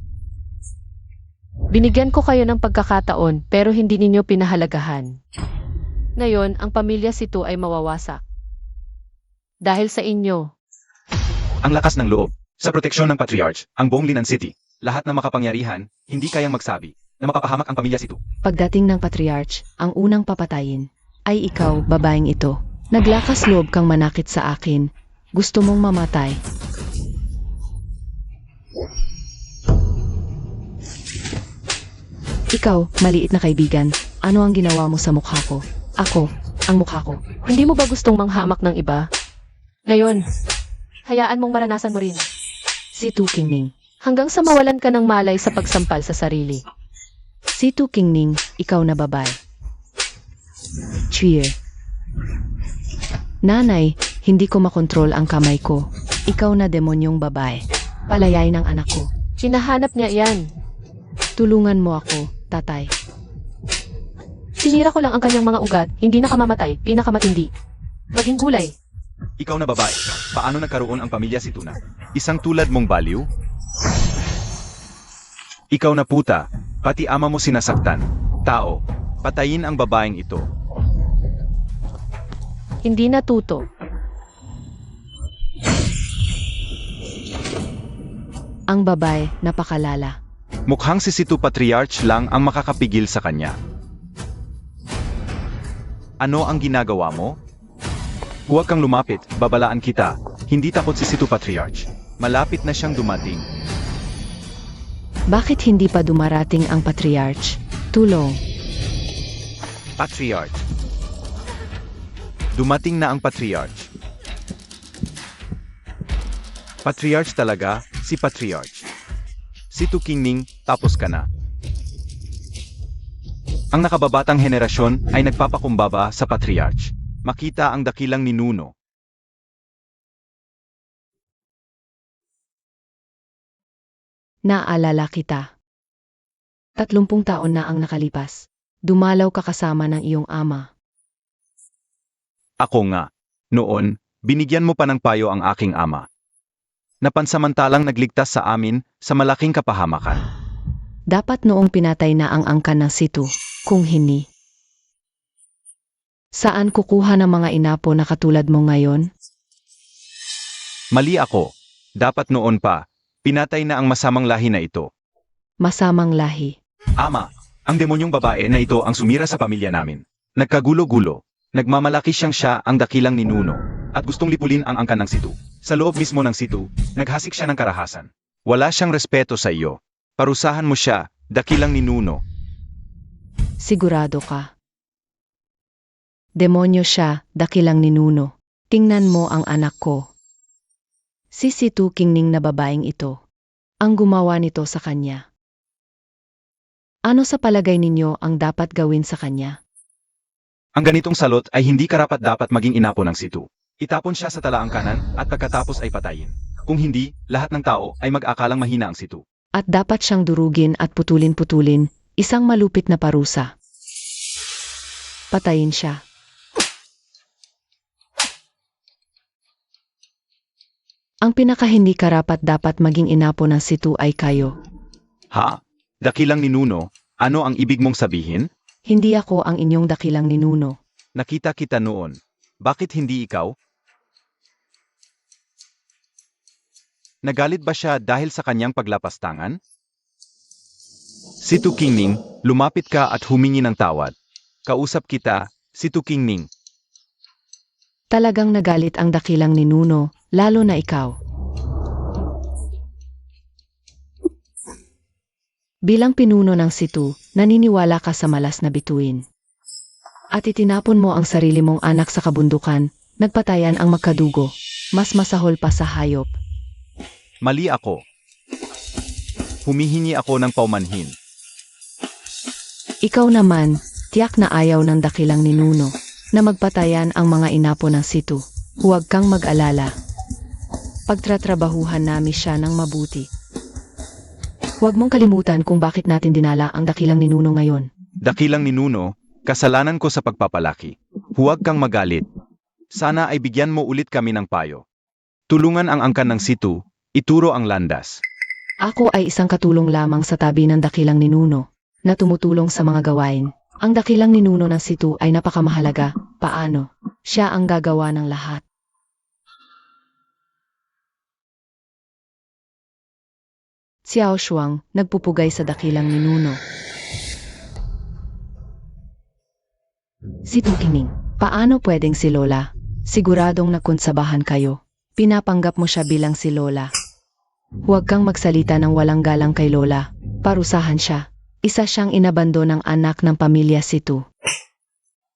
Binigyan ko kayo ng pagkakataon pero hindi ninyo pinahalagahan. Ngayon, ang pamilya Situ ay mawawasak. Dahil sa inyo. Ang lakas ng loob. Sa proteksyon ng Patriarch, ang buong Linan City, lahat ng makapangyarihan, hindi kayang magsabi na mapapahamak ang pamilya Situ. Pagdating ng patriarch, ang unang papatayin ay ikaw, babaeng ito. Naglakas loob kang manakit sa akin. Gusto mong mamatay. Ikaw, maliit na kaibigan, ano ang ginawa mo sa mukha ko? Ako, ang mukha ko. Hindi mo ba gustong manghamak ng iba? Ngayon, hayaan mong maranasan mo rin. Situ Kingning. Hanggang sa mawalan ka ng malay sa pagsampal sa sarili. Situ Kingning, ikaw na babae. Cheer. Nanay, hindi ko makontrol ang kamay ko. Ikaw na demonyong babae. Palayay ng anak ko. Hinahanap niya yan. Tulungan mo ako, tatay. Sinira ko lang ang kanyang mga ugat, hindi nakamamatay, pinakamatindi. Maging gulay. Ikaw na babae, paano nagkaroon ang pamilya Situ na? Isang tulad mong baliw? Ikaw na puta, pati ama mo sinasaktan. Tao, patayin ang babaeng ito. Hindi natuto. Ang babae, napakalala. Mukhang si Situ Patriarch lang ang makakapigil sa kanya. Ano ang ginagawa mo? Huwag kang lumapit, babalaan kita. Hindi takot si Situ Patriarch. Malapit na siyang dumating. Bakit hindi pa dumarating ang patriarch? Tulong. Patriarch. Dumating na ang Patriarch. Patriarch talaga, si Patriarch. Situ Kingning, tapos ka na. Ang nakababatang henerasyon ay nagpapakumbaba sa patriarch. Makita ang dakilang ninuno. Naalala kita. 30 taon na ang nakalipas. Dumalaw ka kasama ng iyong ama. Ako nga. Noon, binigyan mo pa ng payo ang aking ama. Napansamantalang nagligtas sa amin sa malaking kapahamakan. Dapat noong pinatay na ang angkan ng Situ, kung hindi. Saan kukuha ng mga inapo na katulad mo ngayon? Mali ako. Dapat noon pa, pinatay na ang masamang lahi na ito. Masamang lahi. Ama, ang demonyong babae na ito ang sumira sa pamilya namin. Nagkagulo-gulo. Nagmamalaki siya ang dakilang ninuno. At gustong lipulin ang angkan ng Situ. Sa loob mismo ng Situ, naghasik siya ng karahasan. Wala siyang respeto sa iyo. Parusahan mo siya, dakilang ninuno. Sigurado ka. Demonyo siya, dakilang ninuno. Tingnan mo ang anak ko. Si Situ Kingning na babaeng ito. Ang gumawa nito sa kanya. Ano sa palagay ninyo ang dapat gawin sa kanya? Ang ganitong salot ay hindi karapat-dapat maging inapo ng Situ. Itapon siya sa talaang kanan at pagkatapos ay patayin. Kung hindi, lahat ng tao ay mag-akalang mahina ang Situ. At dapat siyang durugin at putulin-putulin, isang malupit na parusa. Patayin siya. Ang pinaka-hindi karapat-dapat maging inapo ng Situ ay kayo. Ha? Dakilang ninuno, ano ang ibig mong sabihin? Hindi ako ang inyong dakilang ninuno. Nakita kita noon. Bakit hindi ikaw? Nagalit ba siya dahil sa kanyang paglapastangan? Situ Kingning, lumapit ka at humingi ng tawad. Kausap kita, Situ Kingning. Talagang nagalit ang dakilang ninuno, lalo na ikaw. Bilang pinuno ng Situ, naniniwala ka sa malas na bituin. At itinapon mo ang sarili mong anak sa kabundukan, nagpatayan ang magkadugo, mas masahol pa sa hayop. Mali ako. Humihingi ako ng paumanhin. Ikaw naman, tiyak na ayaw ng dakilang ninuno, na magpatayan ang mga inapo ng Situ. Huwag kang mag-alala. Pagtratrabahuhan namin siya ng mabuti. Huwag mong kalimutan kung bakit natin dinala ang dakilang ninuno ngayon. Dakilang ninuno, kasalanan ko sa pagpapalaki. Huwag kang magalit. Sana ay bigyan mo ulit kami ng payo. Tulungan ang angkan ng Situ, ituro ang landas. Ako ay isang katulong lamang sa tabi ng dakilang ninuno, na tumutulong sa mga gawain. Ang dakilang ninuno ng Situ ay napakamahalaga. Paano? Siya ang gagawa ng lahat. Xiao Shuang, nagpupugay sa dakilang ninuno. Situ Kingning, paano pwedeng si Lola? Siguradong nakonsabahan kayo. Pinapanggap mo siya bilang si Lola. Huwag kang magsalita ng walang galang kay Lola. Parusahan siya. Isa siyang inabando ng anak ng pamilya Situ.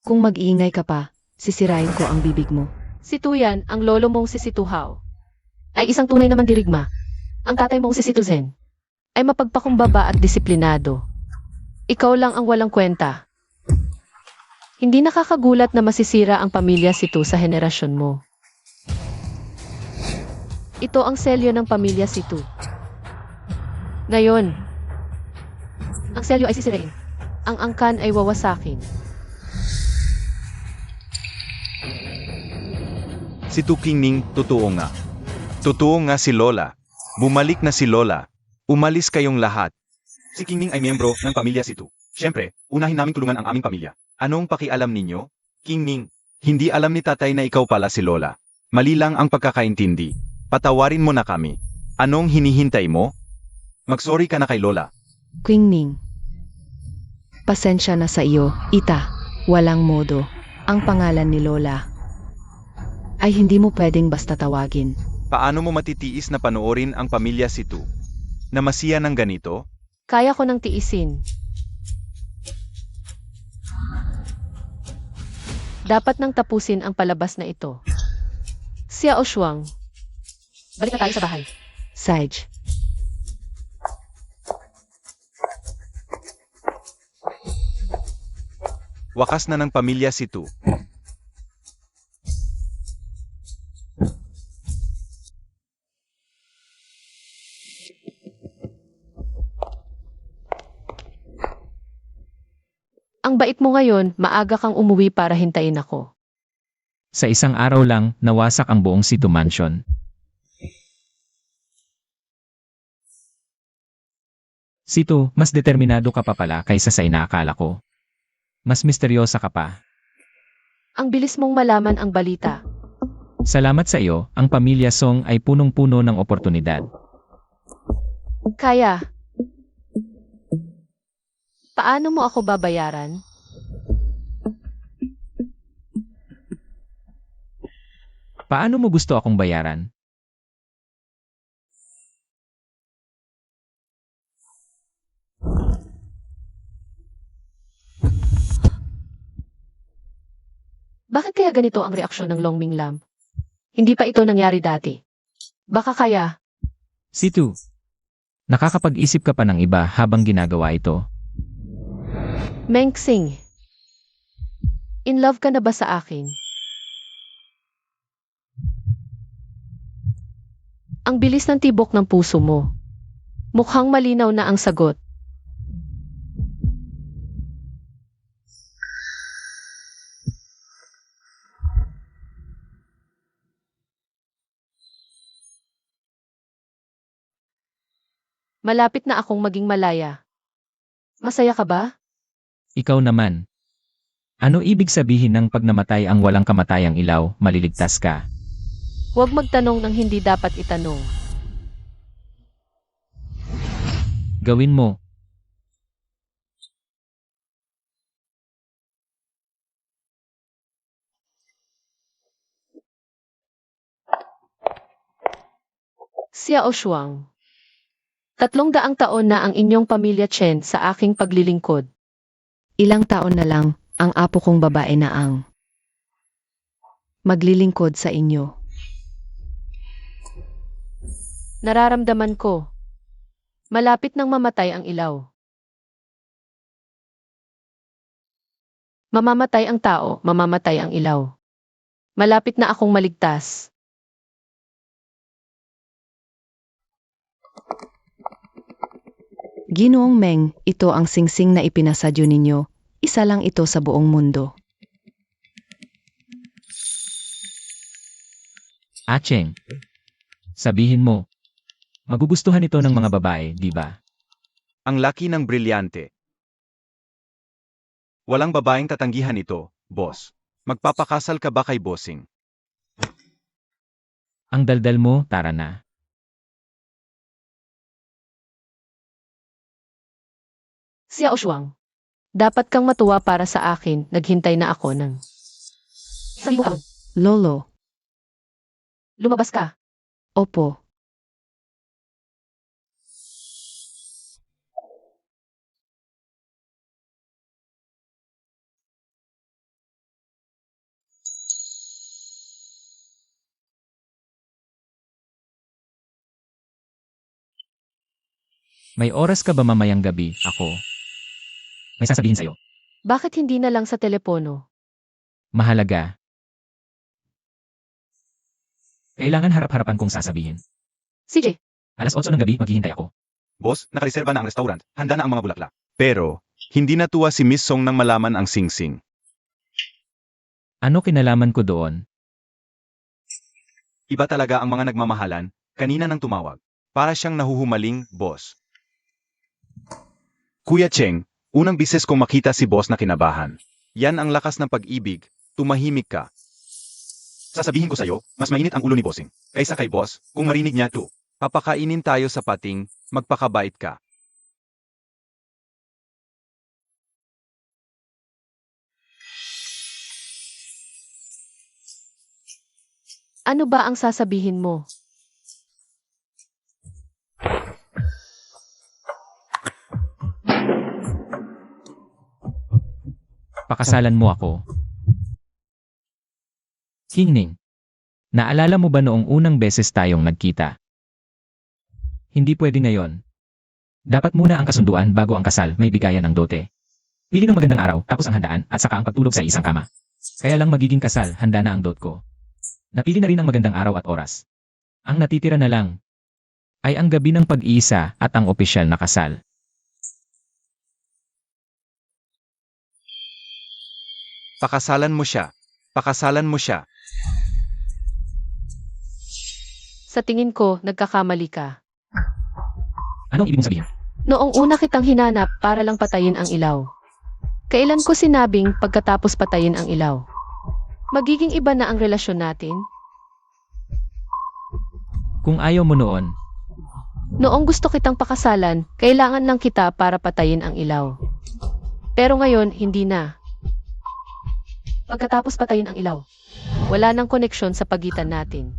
Kung mag-iingay ka pa, sisirain ko ang bibig mo. Situ yan, ang lolo mong si Situ Hao. Ay isang tunay naman dirigma. Ang tatay mong si Situ Zen ay mapagpakumbaba at disiplinado. Ikaw lang ang walang kwenta. Hindi nakakagulat na masisira ang pamilya Situ sa henerasyon mo. Ito ang selyo ng pamilya Situ. Ngayon, ang selyo ay sisirain. Ang angkan ay wawasakin. Situ Kingning, totoo nga. Totoo nga si Lola. Bumalik na si Lola. Umalis kayong lahat. Si Kingning ay miyembro ng pamilya Situ. Siyempre, unahin naming tulungan ang aming pamilya. Anong pakialam ninyo? Kingning, hindi alam ni tatay na ikaw pala si Lola. Mali lang ang pagkakaintindi. Patawarin mo na kami. Anong hinihintay mo? Magsorry ka na kay Lola. Kingning. Pasensya na sa iyo, Ita. Walang modo. Ang pangalan ni Lola ay hindi mo pwedeng basta tawagin. Paano mo matitiis na panoorin ang pamilya Situ? Namasiya ng ganito? Kaya ko nang tiisin. Dapat nang tapusin ang palabas na ito. Xiao Shuang, balik na tayo sa bahay. Sage. Wakas na ng pamilya si Tu. Ang bait mo ngayon, maaga kang umuwi para hintayin ako. Sa isang araw lang, nawasak ang buong Situ Mansion. Situ, mas determinado ka pa pala kaysa sa inaakala ko. Mas misteryosa ka pa. Ang bilis mong malaman ang balita. Salamat sa iyo, ang pamilya Song ay punong-puno ng oportunidad. Kaya, paano mo ako babayaran? Paano mo gusto akong bayaran? Bakit kaya ganito ang reaksyon ng Longming Lam? Hindi pa ito nangyari dati. Baka kaya, Situ, nakakapag-isip ka pa ng iba habang ginagawa ito. Meng Xing, in love ka na ba sa akin? Ang bilis ng tibok ng puso mo. Mukhang malinaw na ang sagot. Malapit na akong maging malaya. Masaya ka ba? Ikaw naman. Ano ibig sabihin ng pag namatay ang walang kamatayang ilaw, maliligtas ka? Huwag magtanong ng hindi dapat itanong. Gawin mo. Xiao Shuang. 300 taon na ang inyong pamilya Chen sa aking paglilingkod. Ilang taon na lang, ang apo kong babae na ang maglilingkod sa inyo. Nararamdaman ko. Malapit nang mamatay ang ilaw. Mamamatay ang tao, mamamatay ang ilaw. Malapit na akong maligtas. Ginoong Meng, ito ang singsing na ipinasadyo ninyo. Isa lang ito sa buong mundo. Acheng. Sabihin mo. Magugustuhan ito ng mga babae, di ba? Ang laki ng brilyante. Walang babaeng tatanggihan ito, boss. Magpapakasal ka ba kay bossing? Ang daldal mo, tara na. Xiao Shuang. Dapat kang matuwa para sa akin, naghintay na ako ng sayuan. Lolo, Lumabas ka. opo. May oras ka ba mamayang gabi, ako? May sasabihin sa'yo. Bakit hindi na lang sa telepono? Mahalaga. Kailangan harap-harapan kong sasabihin. CJ, Alas 8 ng gabi, maghihintay ako. Boss, nakareserba na ang restaurant. Handa na ang mga bulaklak. Pero, hindi natuwa si Miss Song nang malaman ang singsing. Ano kinalaman ko doon? Iba talaga ang mga nagmamahalan, kanina nang tumawag. Para siyang nahuhumaling, boss. Kuya Cheng, unang bises kong makita si boss na kinabahan. Yan ang lakas ng pag-ibig, tumahimik ka. Sasabihin ko sa'yo, mas mainit ang ulo ni bossing, kaysa kay boss, kung marinig niya to. Papakainin tayo sa pating, magpakabait ka. ano ba ang sasabihin mo? Pakasalan mo ako. Hingning. Naalala mo ba noong unang beses tayong nagkita? Hindi pwede ngayon. Dapat muna ang kasunduan bago ang kasal, may bigayan ng dote. Pili ng magandang araw, tapos ang handaan, at saka ang pagtulog sa isang kama. Kaya lang magiging kasal, handa na ang dot ko. Napili na rin ang magandang araw at oras. Ang natitira na lang ay ang gabi ng pag-iisa at ang opisyal na kasal. Pakasalan mo siya. Pakasalan mo siya. Sa tingin ko, nagkakamali ka. Anong ibig mong sabihin? Noong una kitang hinanap para lang patayin ang ilaw. Kailan ko sinabing pagkatapos patayin ang ilaw? Magiging iba na ang relasyon natin? Kung ayaw mo noon, Noong gusto kitang pakasalan, kailangan lang kita para patayin ang ilaw. Pero ngayon, hindi na. Pagkatapos patayin ang ilaw, wala nang koneksyon sa pagitan natin.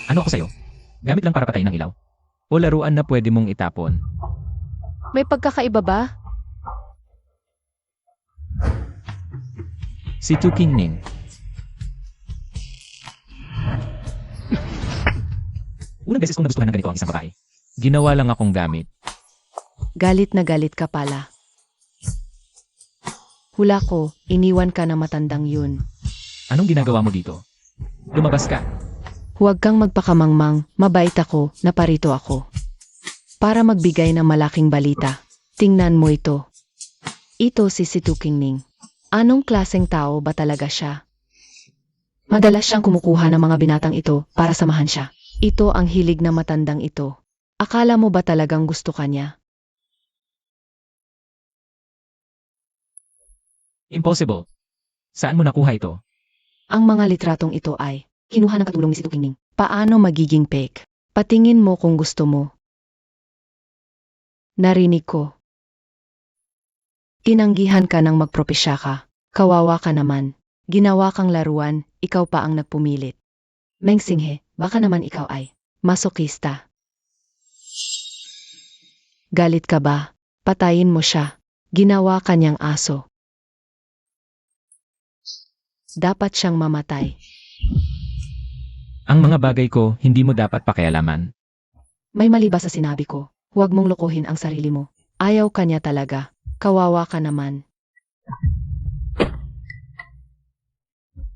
ano ako sa'yo? Gamit lang para patayin ang ilaw? O laruan na pwede mong itapon? May pagkakaiba ba? Si Tu King Ning. Unang beses kong nagustuhan ng ganito ang isang babae. Ginawa lang akong gamit. Galit na galit ka pala. Hula ko, iniwan ka na matandang yun. Anong ginagawa mo dito? Lumabas ka. Huwag kang magpakamangmang, mabait ako, naparito ako. Para magbigay ng malaking balita. Tingnan mo ito. Ito si Situ Kingning. Anong klaseng tao ba talaga siya? Madalas siyang kumukuha ng mga binatang ito para samahan siya. Ito ang hilig na matandang ito. Akala mo ba talagang gusto ka niya? Impossible. Saan mo nakuha ito? Ang mga litratong ito ay kinuha ng katulong ni Situ Kingning. Paano magiging fake? Patingin mo kung gusto mo. Narinig ko. Tinanggihan ka ng magpropesya ka. Kawawa ka naman. Ginawa kang laruan, ikaw pa ang nagpumilit. Meng Singhe, baka naman ikaw ay masokista. Galit ka ba? Patayin mo siya. Ginawa kanyang aso. Dapat siyang mamatay. Ang mga bagay ko, hindi mo dapat pakialaman. May mali ba sa sinabi ko? Huwag mong lokohin ang sarili mo. Ayaw ka niya talaga. Kawawa ka naman.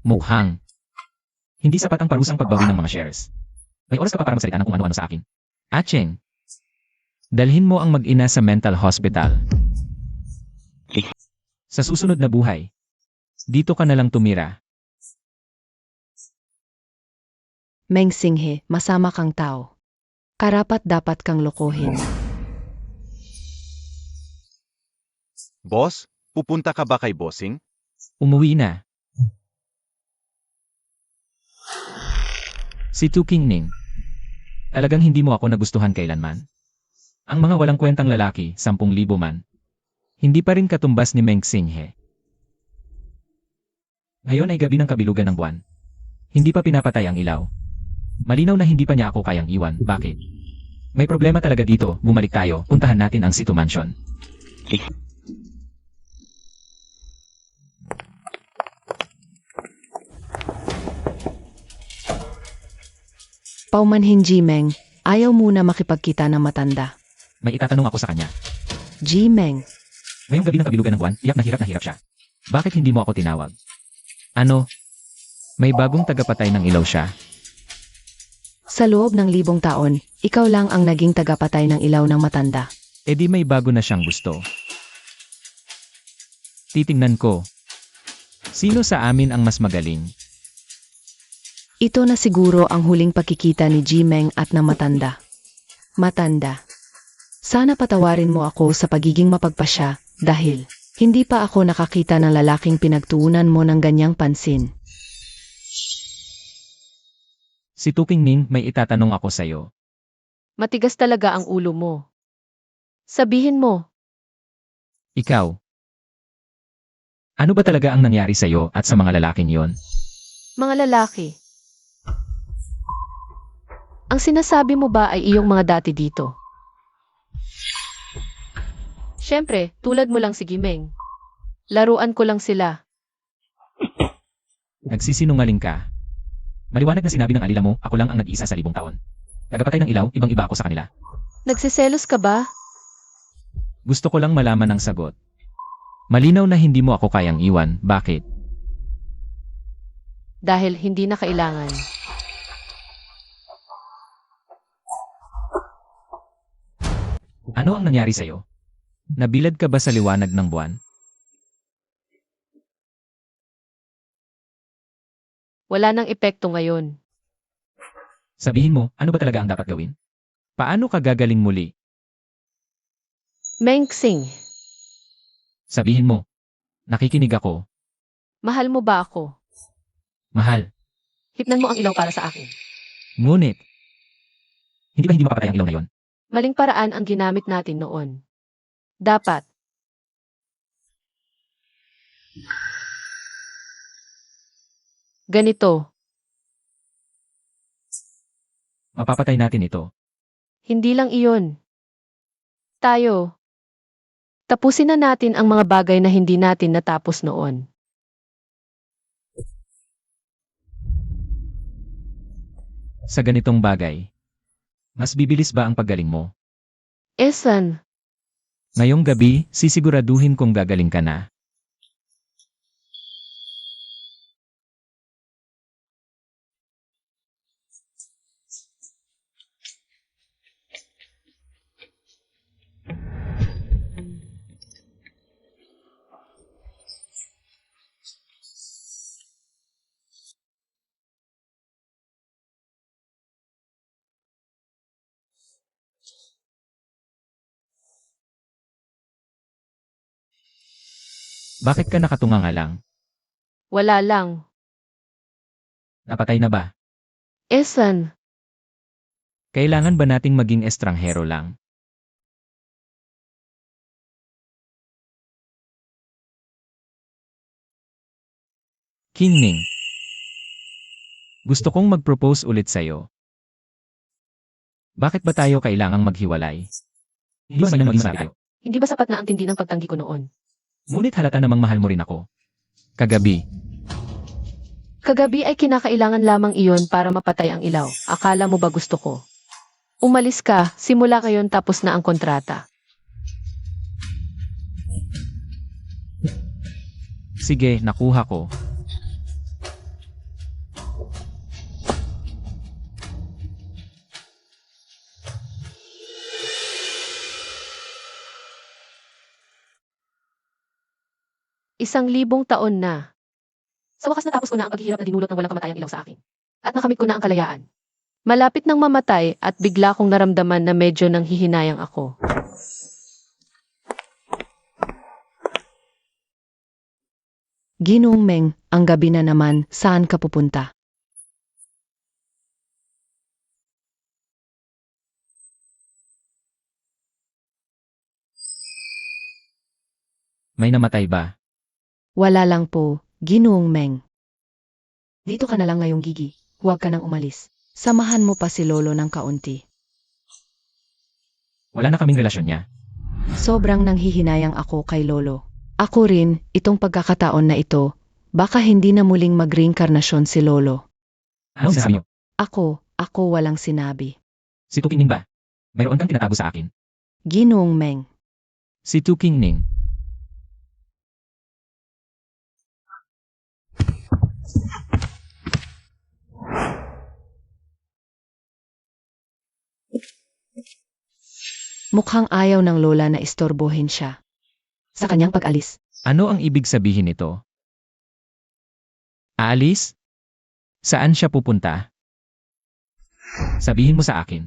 Mukhang. Hindi sapat ang parusang pagbawi ng mga shares. May oras ka pa para magsalita ng kung ano-ano sa akin. Acheng. Dalhin mo ang mag-ina sa mental hospital. Sa susunod na buhay, dito ka na lang tumira. Meng Singhe, masama kang tao. Karapat dapat kang lokohin. Boss, pupunta ka ba kay bossing? Umuwi na. Si Tu King Ning. Talagang hindi mo ako nagustuhan kailanman. Ang mga walang kwentang lalaki, 10,000 man. Hindi pa rin katumbas ni Meng Singhe. Ngayon ay gabi ng kabilugan ng buwan. Hindi pa pinapatay ang ilaw. Malinaw na hindi pa niya ako kayang iwan. Bakit? May problema talaga dito. Bumalik tayo. Puntahan natin ang Situ Mansion. Paumanhin Jimeng, ayaw muna makipagkita ng matanda. May itatanong ako sa kanya. Jimeng, Ngayong gabi ng kabilugan ng buwan, iyak na hirap siya. Bakit hindi mo ako tinawag? Ano? May bagong tagapatay ng ilaw siya. sa loob ng 1,000 taon, ikaw lang ang naging tagapatay ng ilaw ng matanda. E di may bago na siyang gusto. Titingnan ko. Sino sa amin ang mas magaling? Ito na siguro ang huling pagkikita ni Jimeng at ng matanda. Matanda. Sana patawarin mo ako sa pagiging mapagpasya dahil hindi pa ako nakakita ng lalaking pinagtuunan mo ng ganyang pansin. Si Tu King Ning, may itatanong ako sa'yo. Matigas talaga ang ulo mo. Sabihin mo, Ikaw. Ano ba talaga ang nangyari sa'yo at sa mga lalaking yon? mga lalaki. Ang sinasabi mo ba ay iyong mga dati dito? Siyempre, tulad mo lang si Gimeng. Laruan ko lang sila. Nagsisinungaling ka. Maliwanag na sinabi ng alila mo, ako lang ang nag-iisa sa 1,000 taon. Tagapatay ng ilaw, ibang-iba ako sa kanila. Nagsiselos ka ba? Gusto ko lang malaman ang sagot. Malinaw na hindi mo ako kayang iwan, bakit? Dahil hindi na kailangan. Ano ang nangyari sa'yo? Nabilad ka ba sa liwanag ng buwan? Wala nang epekto ngayon. Sabihin mo, ano ba talaga ang dapat gawin? Paano ka gagaling muli? Mengxing, Sabihin mo. Nakikinig ako. mahal mo ba ako? Mahal. Hipnan mo ang ilaw para sa akin. Ngunit, hindi mapapatay ang ilaw na yon? Maling paraan ang ginamit natin noon. Dapat. Ganito, Mapapatay natin ito. hindi lang iyon. Tayo. Tapusin na natin ang mga bagay na hindi natin natapos noon. Sa ganitong bagay, mas bibilis ba ang paggaling mo? Esan, Ngayong gabi, sisiguraduhin kong gagaling ka na. Bakit ka nakatunga nga lang? wala lang. Napatay na ba? Esan, Kailangan ba nating maging estranghero lang? Kingning. Gusto kong mag-propose ulit sa'yo. Bakit ba tayo kailangang maghiwalay? Hindi ba maging masabi tayo? hindi ba sapat na ang tindi ng pagtanggi ko noon? Ngunit halata namang mahal mo rin ako. Kagabi, Kagabi ay kinakailangan lamang iyon para mapatay ang ilaw. Akala mo ba gusto ko? Umalis ka, simula ngayon tapos na ang kontrata. sige, nakuha ko. Isang libong taon na. Sa wakas natapos ko na ang paghihirap na dinulot ng walang kamatayang ilaw sa akin. At nakamit ko na ang kalayaan. Malapit nang mamatay at bigla kong naramdaman na medyo nanghihinayang ako. Ginoong Meng, ang gabi na naman, saan ka pupunta? May namatay ba? Wala lang po, Ginoong Meng. Dito ka na lang ngayong Gigi, huwag ka nang umalis. Samahan mo pa si Lolo ng kaunti. Wala na kaming relasyon niya. Sobrang nanghihinayang ako kay Lolo. Ako rin, itong pagkakataon na ito, baka hindi na muling mag-reinkarnasyon si Lolo. Anong sinasabi niyo? Ako walang sinabi. Si Tu Kingning ba? Mayroon kang tinatago sa akin. Ginoong Meng, Si Tu Kingning. mukhang ayaw ng Lola na istorbohin siya. Sa kanyang pag-alis, Ano ang ibig sabihin nito? Aalis? Saan siya pupunta? Sabihin mo sa akin.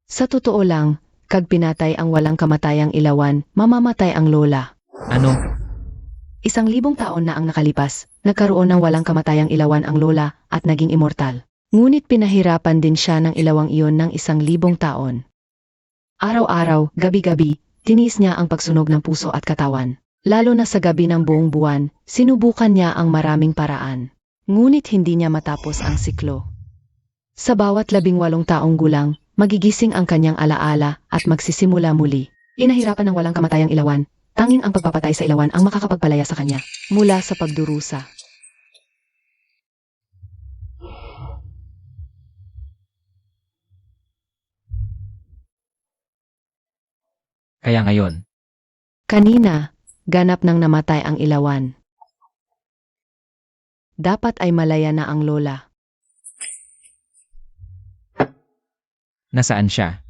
sa totoo lang, kag pinatay ang walang kamatayang ilawan, mamamatay ang Lola. Ano? 1,000 taon na ang nakalipas, nagkaroon ng walang kamatayang ilawan ang Lola at naging immortal. Ngunit pinahirapan din siya ng ilawang iyon ng 1,000 taon. Araw-araw, gabi-gabi, tinis niya ang pagsunog ng puso at katawan. Lalo na sa gabi ng buong buwan, sinubukan niya ang maraming paraan. Ngunit hindi niya matapos ang siklo. Sa bawat 18 taong gulang, magigising ang kanyang alaala at magsisimula muli. Pinahirapan ng walang kamatayang ilawan, tanging ang pagpapatay sa ilawan ang makakapagpalaya sa kanya mula sa pagdurusa. Kaya ngayon, Kanina, ganap nang namatay ang ilawan. Dapat ay malaya na ang lola. Nasaan siya?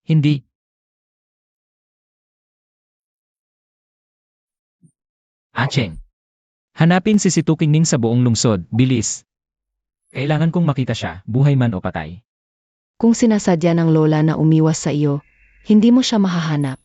Hindi. Acheng. Hanapin si Situking Ning sa buong lungsod, bilis. Kailangan kong makita siya, buhay man o patay. Kung sinasadya ng lola na umiwas sa iyo, hindi mo siya mahahanap.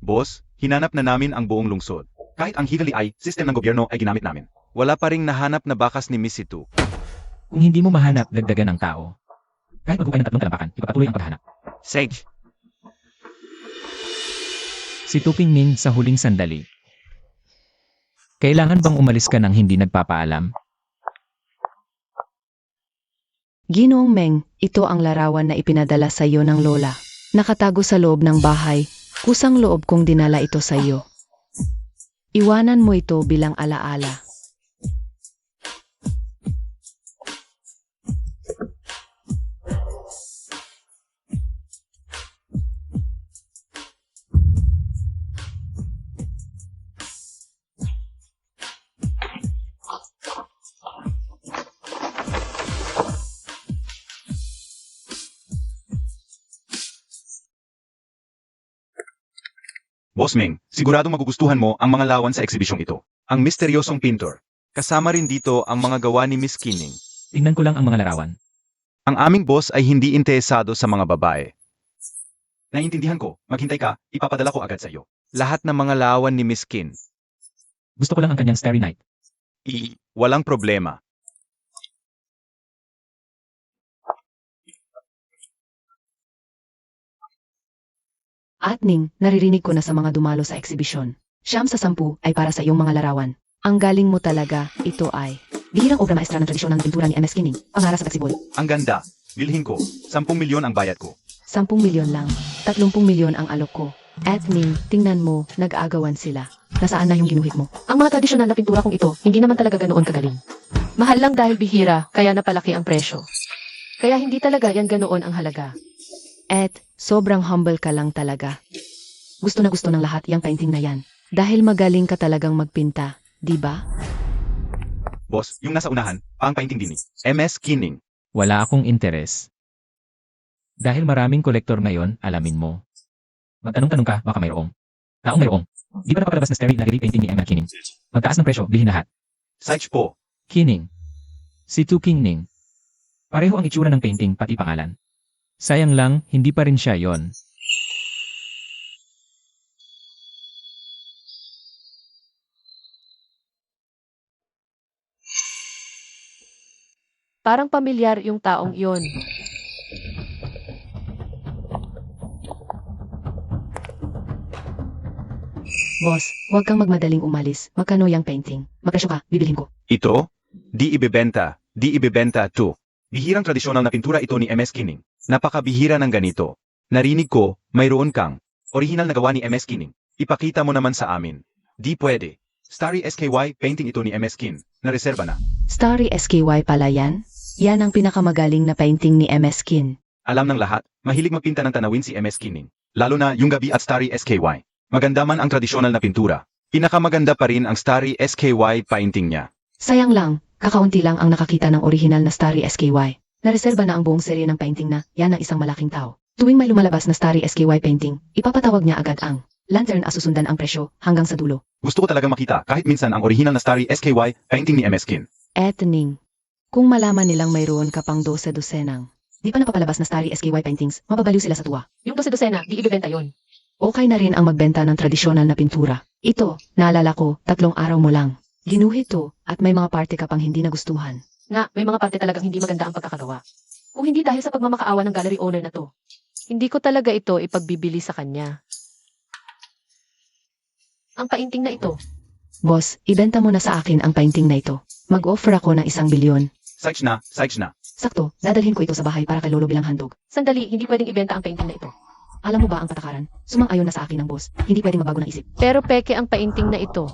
Boss, hinanap na namin ang buong lungsod. Kahit ang Higali ay system ng gobyerno ay ginamit namin. Wala pa ring nahanap na bakas ni Miss Situ. Kung hindi mo mahanap, dagdagan ng tao. Kahit maghukay ng 3 talampakan, ipapatuloy ang paghahanap. Sage, Si Tuking Ning sa huling sandali. Kailangan bang umalis ka nang hindi nagpapaalam? Ginoong Meng, ito ang larawan na ipinadala sa iyo ng lola. Nakatago sa loob ng bahay, kusang loob kong dinala ito sa iyo. Iwanan mo ito bilang alaala. Boss Ming, siguradong magugustuhan mo ang mga lawan sa eksibisyong ito. Ang misteryosong pintor. Kasama rin dito ang mga gawa ni Miss Kining. Tingnan ko lang ang mga larawan. Ang aming boss ay hindi interesado sa mga babae. Naiintindihan ko, maghintay ka, ipapadala ko agad sa iyo. Lahat ng mga lawan ni Miss Kin. Gusto ko lang ang kanyang Starry Night. Walang problema. At Ning, naririnig ko na sa mga dumalo sa eksibisyon. 9 sa 10 ay para sa iyong mga larawan. Ang galing mo talaga, ito ay bihirang obra maestra ng tradisyonal na pintura ni MS Kining, pangaras at sibol. Ang ganda. Bilhin ko. 10 milyon ang bayad ko. 10 milyon lang, 30 milyon ang alok ko. At Ning, tingnan mo, nag-aagawan sila. Nasaan na yung ginuhit mo? Ang mga tradisyonal na pintura kong ito, hindi naman talaga ganoon kagaling. Mahal lang dahil bihira, kaya napalaki ang presyo. Kaya hindi talaga yan ganoon ang halaga. At sobrang humble ka lang talaga. Gusto na gusto ng lahat yung painting na yan. Dahil magaling ka talagang magpinta, di ba? Boss, yung nasa unahan, ang painting din ni MS Kining. Wala akong interes. Dahil maraming kolektor ngayon, alamin mo. Magtanong-tanong ka, baka mayroong. Taong mayroong. Di ba napapalabas na Starry na painting ni Emma Kining? Magtaas ng presyo, bilhin lahat. Sage po. Kining. Si Tuking Ning. Pareho ang itsura ng painting, pati pangalan. Sayang lang, hindi pa rin siya yon. Parang pamilyar yung taong iyon. Boss, huwag kang magmadaling umalis. Magkano yung painting? Magkasyo ka, bibilhin ko. Ito? Di ibebenta to. Bihirang tradisyonal na pintura ito ni MS Kining. Napakabihira ng ganito. Narinig ko, mayroon kang orihinal na gawa ni MS Kining. Ipakita mo naman sa amin. Di pwede. Starry SKY painting ito ni MS Kin. Nareserba na. Starry SKY pala yan? Yan ang pinakamagaling na painting ni MS Kin. Alam ng lahat, mahilig magpinta ng tanawin si MS Kining. Lalo na yung gabi at Starry SKY. Maganda man ang tradisyonal na pintura. Pinakamaganda pa rin ang Starry SKY painting niya. Sayang lang, kakaunti lang ang nakakita ng orihinal na Starry SKY. Nareserba na ang buong serye ng painting na yan ang isang malaking tao. Tuwing may lumalabas na Starry SKY painting, ipapatawag niya agad ang lantern at susundan ang presyo hanggang sa dulo. Gusto ko talaga makita kahit minsan ang orihinal na Starry SKY painting ni MS Kin. Ning, kung malaman nilang mayroon ka pang 12-dosenang, di pa napapalabas na Starry SKY paintings, mababaliw sila sa tuwa. Yung 12 di ibebenta yon. Okay na rin ang magbenta ng tradisyonal na pintura. Ito, naalala ko, 3 araw mo lang. Ginuhit to, at may mga parte ka pang hindi nagustuhan. Nga, may mga parte talagang hindi maganda ang pagkakagawa. Kung hindi dahil sa pagmamakaawa ng gallery owner na to. Hindi ko talaga ito ipagbibili sa kanya. Ang painting na ito, Boss, ibenta mo na sa akin ang painting na ito. Mag-offer ako ng 1 bilyon. Sage na. Sakto, dadalhin ko ito sa bahay para kay Lolo bilang handog. Sandali, hindi pwedeng ibenta ang painting na ito. Alam mo ba ang patakaran? Sumang-ayon na sa akin ng boss. Hindi pwedeng mabago ng isip. Pero peke ang painting na ito.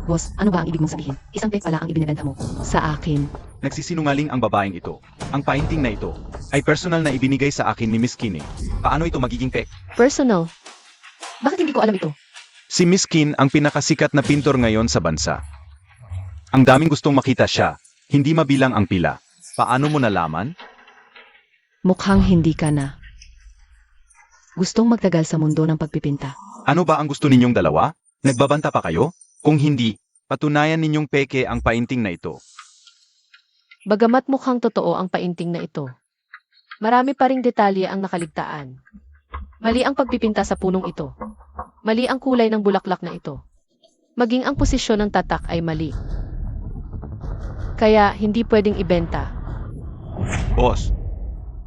Boss, ano ba ang ibig mong sabihin? Isang pek pala ang ibinebenta mo. Sa akin. Nagsisinungaling ang babaeng ito. Ang painting na ito ay personal na ibinigay sa akin ni Miss Kinney. Paano ito magiging pek? Personal. Bakit hindi ko alam ito? Si Miss Kin ang pinakasikat na pintor ngayon sa bansa. Ang daming gustong makita siya, hindi mabilang ang pila. Paano mo nalaman? Mukhang hindi ka na. Gustong magtagal sa mundo ng pagpipinta. Ano ba ang gusto ninyong dalawa? Nagbabanta pa kayo? Kung hindi, patunayan ninyong peke ang painting na ito. Bagamat mukhang totoo ang painting na ito. Marami pa ring detalye ang nakaligtaan. Mali ang pagpipinta sa punong ito. Mali ang kulay ng bulaklak na ito. Maging ang posisyon ng tatak ay mali. Kaya hindi pwedeng ibenta. Boss,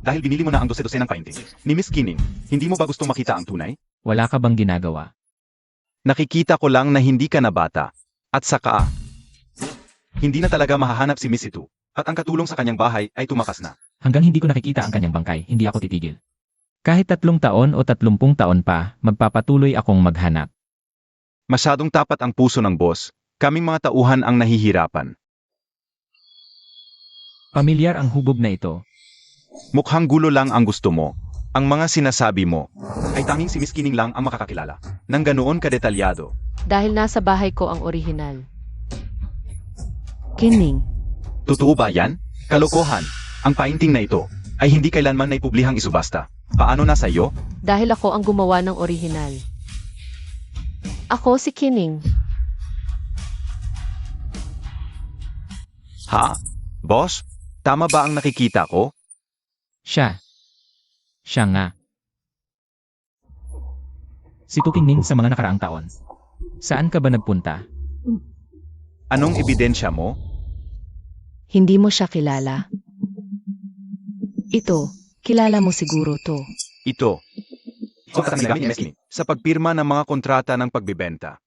dahil binili mo na ang dose-dose ng painting ni Miss Kining, hindi mo ba gustong makita ang tunay? Wala ka bang ginagawa? Nakikita ko lang na hindi ka na bata. At saka, hindi na talaga mahahanap si Miss Itu. At ang katulong sa kanyang bahay ay tumakas na. Hanggang hindi ko nakikita ang kanyang bangkay, hindi ako titigil. Kahit 3 taon o 30 taon pa, magpapatuloy akong maghanap. Masyadong tapat ang puso ng boss. Kaming mga tauhan ang nahihirapan. Pamilyar ang hubog na ito. Mukhang gulo lang ang gusto mo. Ang mga sinasabi mo ay tanging si Miss Kining lang ang makakakilala. Nang ganoon kadetalyado. Dahil nasa bahay ko ang orihinal. Kining. Totoo ba yan? Kalokohan. Ang painting na ito ay hindi kailanman na ipublihang isubasta. Paano nasa iyo? Dahil ako ang gumawa ng orihinal. Ako si Kining. Ha? Boss? Tama ba ang nakikita ko? Siya. Siya nga. Si Tutingning sa mga nakaraang taon. Saan ka ba nagpunta? Anong ebidensya mo? Hindi mo siya kilala. Ito, kilala mo siguro to. Ito. Ito ang nagamit ni Miss Kining sa pagpirma ng mga kontrata ng pagbibenta.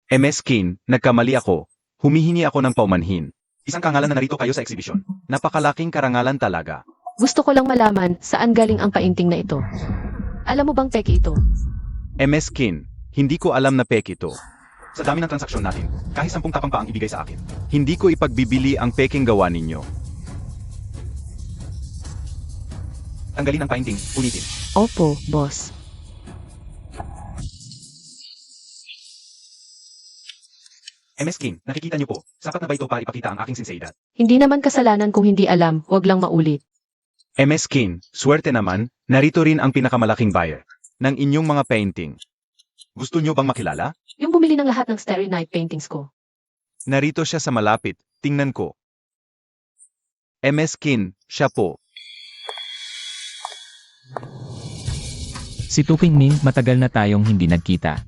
MS Kin, nagkamali ako. Humihingi ako ng paumanhin. Isang karangalan na narito kayo sa eksibisyon. Napakalaking karangalan talaga. Gusto ko lang malaman saan galing ang painting na ito. Alam mo bang peke ito? MS Kin, hindi ko alam na peke ito. Sa dami ng transaksyon natin, kahit 10 tapang pa ang ibigay sa akin, hindi ko ipagbibili ang peking gawa ninyo. Tanggalin ang painting, unitin. Opo, boss. MS Kin, nakikita niyo po, sapat na ba ito para ipakita ang aking sinseridad? Hindi naman kasalanan kung hindi alam, wag lang maulit. MS Kin, swerte naman, narito rin ang pinakamalaking buyer ng inyong mga painting. Gusto niyo bang makilala? Yung bumili ng lahat ng Starry Night paintings ko. Narito siya sa malapit, tingnan ko. MS Kin, siya po. Si Tutingning, matagal na tayong hindi nagkita.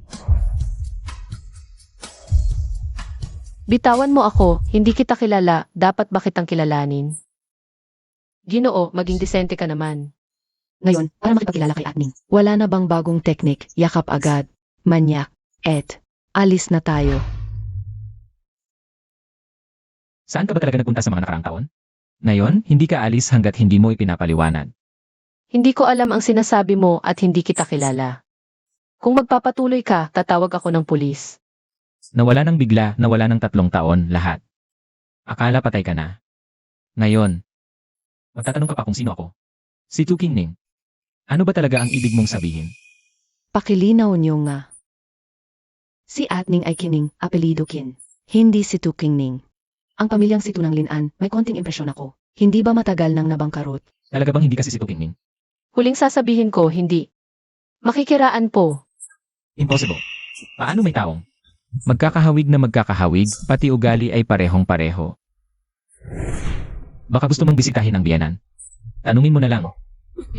Bitawan mo ako, hindi kita kilala, dapat ba kitang kilalanin? Ginoo, maging disente ka naman. Ngayon, para makipagkilala kay Atning. Wala na bang bagong teknik, yakap agad, manyak, alis na tayo. Saan ka ba talaga nagpunta sa mga nakaraang taon? Ngayon, hindi ka alis hanggat hindi mo ipinapaliwanag. Hindi ko alam ang sinasabi mo at hindi kita kilala. Kung magpapatuloy ka, tatawag ako ng pulis. Nawala ng bigla, nawala ng 3 taon, lahat. Akala patay ka na. Ngayon, magtatanong ka pa kung sino ako. Si Tutingning. Ano ba talaga ang ibig mong sabihin? Pakilinaw niyo nga. Si Atning ay Kining, apelido Kin. Hindi si Tukingning. Ang pamilyang si Tunang Linan, may konting impresyon ako. Hindi ba matagal nang nabangkarot? Talaga bang hindi kasi si Tutingning? Huling sasabihin ko, hindi. Makikiraan po. Impossible. Paano may taong? Magkakahawig na magkakahawig, pati ugali ay parehong-pareho. Baka gusto mong bisitahin ang biyanan. Tanungin mo na lang.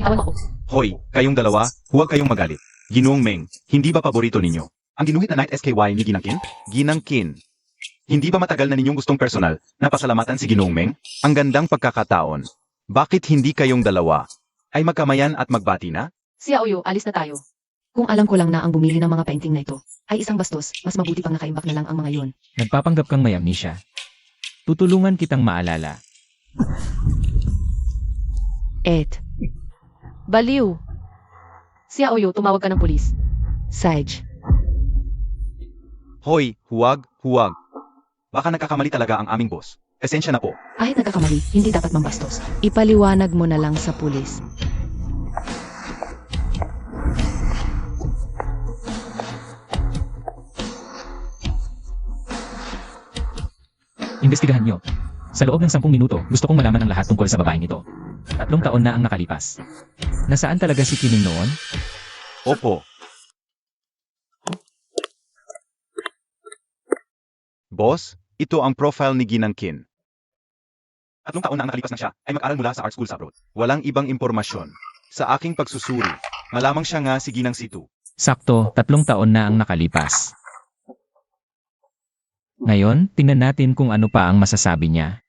Tawan ako. Hoy, kayong dalawa, huwag kayong magalit. Ginoong Meng, hindi ba paborito ninyo ang ginuhit na Night SKY ni Ginang Kin? Ginang Kin. Hindi ba matagal na ninyong gustong personal na pasalamatan si Ginoong Meng? Ang gandang pagkakataon. Bakit hindi kayong dalawa ay magkamayan at magbati na? Si Aoyo, alis na tayo. Kung alam ko lang na ang bumili ng mga painting na ito ay isang bastos, mas mabuti pang nakaimbak na lang ang mga yun. Nagpapanggap kang may amnesia. Tutulungan kitang maalala. Ed, Baliw. Si Aoyo, tumawag ka ng pulis. Sage, Hoy, huwag. Baka nagkakamali talaga ang aming boss. Esensya na po. kahit nagkakamali, hindi dapat mambastos. Ipaliwanag mo na lang sa pulis. Imbestigahan niyo. Sa loob ng 10 minuto, gusto kong malaman ang lahat tungkol sa babaeng ito. 3 taon na ang nakalipas. Nasaan talaga si Kining noon? Opo. Boss, ito ang profile ni Ginang Kin. 3 taon na ang nakalipas na siya ay mag-aral mula sa art school sa abroad. Walang ibang impormasyon. Sa aking pagsusuri, malamang siya nga si Ginang Situ. Sakto, 3 taon na ang nakalipas. Ngayon, tingnan natin kung ano pa ang masasabi niya.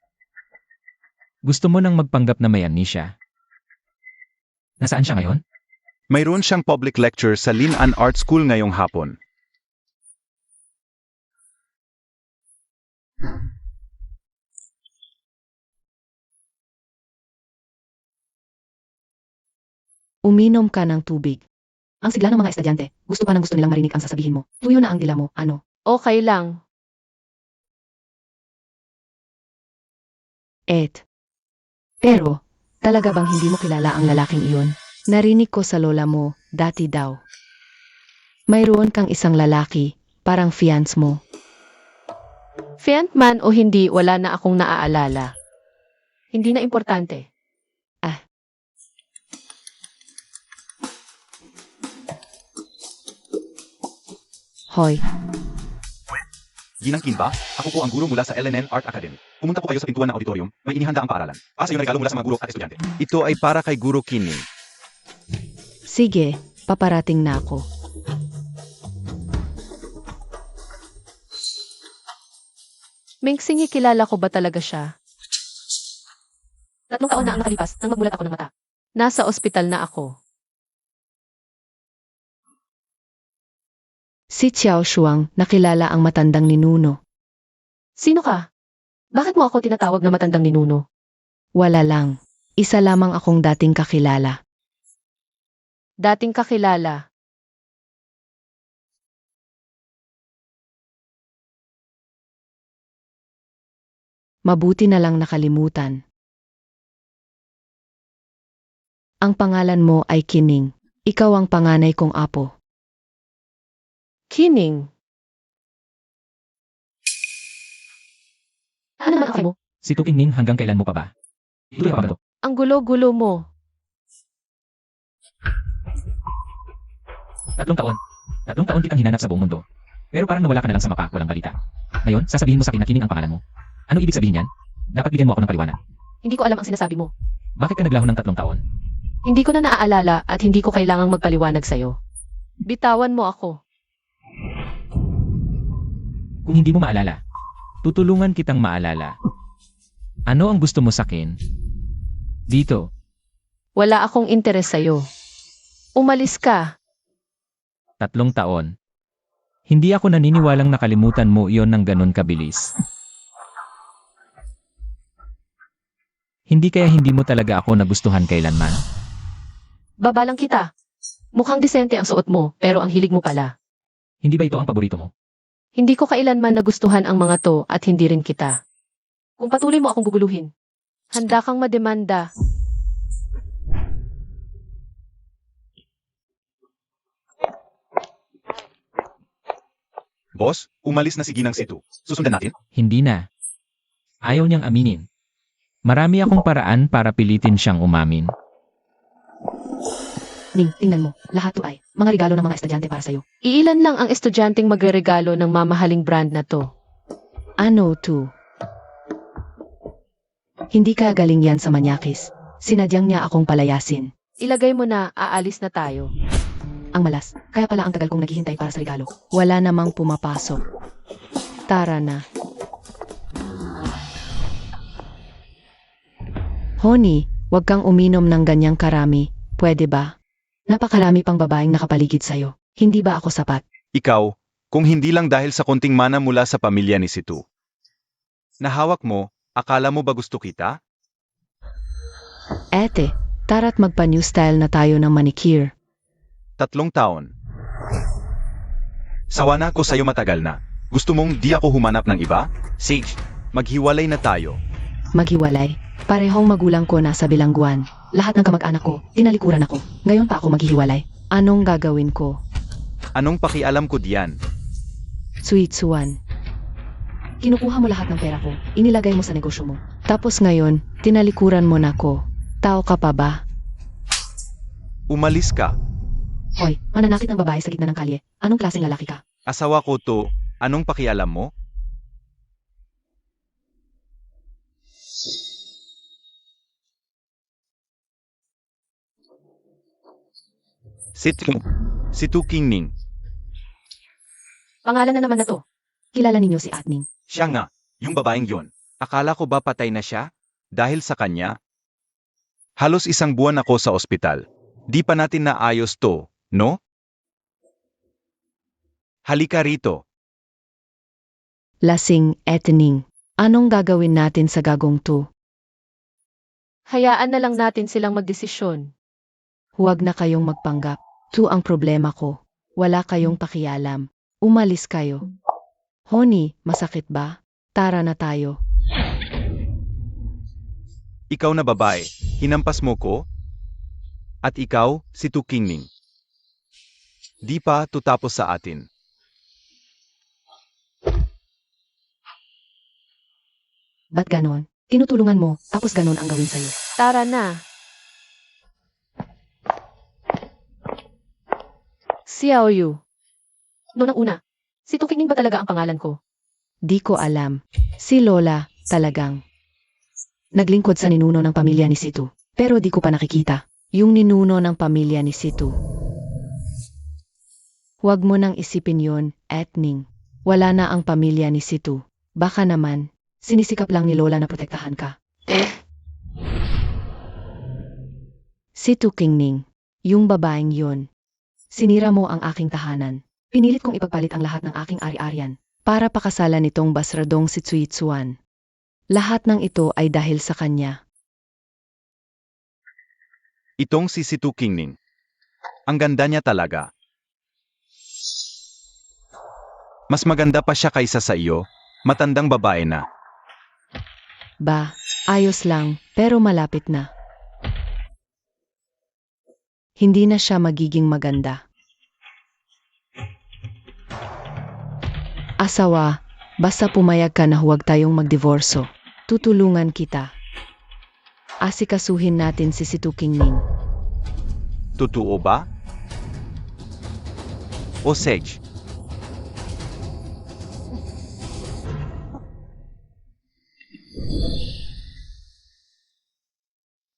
Gusto mo nang magpanggap na may amnesia? Nasaan siya ngayon? Mayroon siyang public lecture sa Linan Art School ngayong hapon. Uminom ka ng tubig. Ang sigla ng mga estudyante, gusto nilang marinig ang sasabihin mo. Tuyo na ang dila mo, ano? Okay lang. Ed. Pero, talaga bang hindi mo kilala ang lalaking iyon? Narinig ko sa lola mo, dati daw. Mayroon kang isang lalaki, parang fiance mo. Fiant man o hindi, wala na akong naaalala. Hindi na importante. Hoy, Ginang Kin ba? Ako po ang guro mula sa LNN Art Academy. Pumunta po kayo sa pintuan ng auditorium, may inihanda ang paaralan. Asa yung regalo mula sa mga guro at estudyante. Ito ay para kay Guro Kining. sige, paparating na ako. Mingxing, kilala ko ba talaga siya? 3 taon na ang nakalipas nang magmulat ako ng mata. Nasa ospital na ako. Si Xiao Shuang, nakilala ang matandang ninuno. Sino ka? Bakit mo ako tinatawag na matandang ninuno? Wala lang. Isa lamang akong dating kakilala. Dating kakilala. Mabuti na lang nakalimutan. Ang pangalan mo ay Kining. Ikaw ang panganay kong apo. Kining. Ano naman ako mo? Si Tuking hanggang kailan mo pa ba? Ituloy pa ba to? Ang gulo-gulo mo. 3 taon. 3 taon kitang hinanap sa buong mundo. Pero parang nawala ka na lang sa mapa, walang balita. Ngayon, sasabihin mo sa akin na Kining ang pangalan mo. Ano ibig sabihin yan? Dapat bigyan mo ako ng paliwanag. Hindi ko alam ang sinasabi mo. Bakit ka naglaho ng 3 taon? Hindi ko na naaalala at hindi ko kailangang magpaliwanag sa'yo. Bitawan mo ako. Kung hindi mo maalala, tutulungan kitang maalala. Ano ang gusto mo sakin? Dito. Wala akong interes sa'yo. Umalis ka. 3 taon. Hindi ako naniniwalang nakalimutan mo iyon ng ganun kabilis. Hindi kaya hindi mo talaga ako nagustuhan kailanman? Babalang kita. Mukhang disente ang suot mo, pero ang hilig mo pala. Hindi ba ito ang paborito mo? Hindi ko kailanman nagustuhan ang mga to at hindi rin kita. Kung patuloy mo akong guguluhin, handa kang mademanda. Boss, umalis na si Ginang Situ. Susundan natin? Hindi na. Ayaw niyang aminin. Marami akong paraan para pilitin siyang umamin. Ning, tingnan mo. Lahat to ay mga regalo ng mga estudyante para sa'yo. Iilan lang ang estudyanteng magregalo ng mamahaling brand na to. Ano to? Hindi ka galing yan sa manyakis. Sinadyang niya akong palayasin. Ilagay mo na, aalis na tayo. Ang malas. Kaya pala ang tagal kong naghihintay para sa regalo. Wala namang pumapasok. Tara na. Honey, wag kang uminom ng ganyang karami. Pwede ba? Napakarami pang babaeng nakapaligid sa'yo. Hindi ba ako sapat? Ikaw, kung hindi lang dahil sa konting mana mula sa pamilya ni Situ. Nahawak mo, akala mo ba gusto kita? Ete, tara't magpa-new style na tayo ng manicure. 3 taon. Sawa na ako sa'yo matagal na. Gusto mong di ako humanap ng iba? Sage, maghiwalay na tayo. Maghiwalay. Parehong magulang ko nasa bilangguan. Lahat ng kamag-anak ko, tinalikuran ako. Ngayon pa ako maghihiwalay. Anong gagawin ko? Anong pakialam ko diyan? Sweet Suan. Kinukuha mo lahat ng pera ko, inilagay mo sa negosyo mo. Tapos ngayon, tinalikuran mo na ko. Tao ka pa ba? Umalis ka. Hoy, mananakit ng babae sa gitna ng kalye. Anong klaseng lalaki ka? Asawa ko to, anong pakialam mo? Si Tu Kingning. Pangalan na naman na to. Kilala ninyo si Atning. Siya nga, yung babaeng yon. Akala ko ba patay na siya? Dahil sa kanya? Halos 1 buwan ako sa ospital. Di pa natin naayos to, no? Halika rito. Lasing, Atning. Anong gagawin natin sa gagong to? Hayaan na lang natin silang magdesisyon. Huwag na kayong magpanggap. To ang problema ko. Wala kayong pakialam. Umalis kayo. Honey, masakit ba? Tara na tayo. Ikaw na babae, hinampas mo ko? At ikaw, si Tu Kingning. Di pa tutapos sa atin. Ba't ganon? Tinutulungan mo, tapos ganon ang gawin sa'yo. Tara na. Xiao Yu. Noong una, Si Tu Kingning ba talaga ang pangalan ko? di ko alam. Si Lola, talagang. Naglingkod sa ninuno ng pamilya ni Situ. Pero di ko pa nakikita. Yung ninuno ng pamilya ni Situ. Huwag mo nang isipin yon, Atning. Wala na ang pamilya ni Situ. Baka naman, sinisikap lang ni Lola na protektahan ka. Situ Kingning, yung babaeng yon. Sinira mo ang aking tahanan. Pinilit kong ipagpalit ang lahat ng aking ari-arian para pakasalan nitong basradong si Tsui Tsuan. Lahat ng ito ay dahil sa kanya. Itong si Tu Kingning. Ang ganda niya talaga. Mas maganda pa siya kaysa sa iyo, matandang babae na. Ba, ayos lang, pero malapit na. Hindi na siya magiging maganda. Asawa, basta pumayag ka na huwag tayong magdivorso. Tutulungan kita. Asikasuhin natin si Tu Kingning. Totoo ba? O Sage?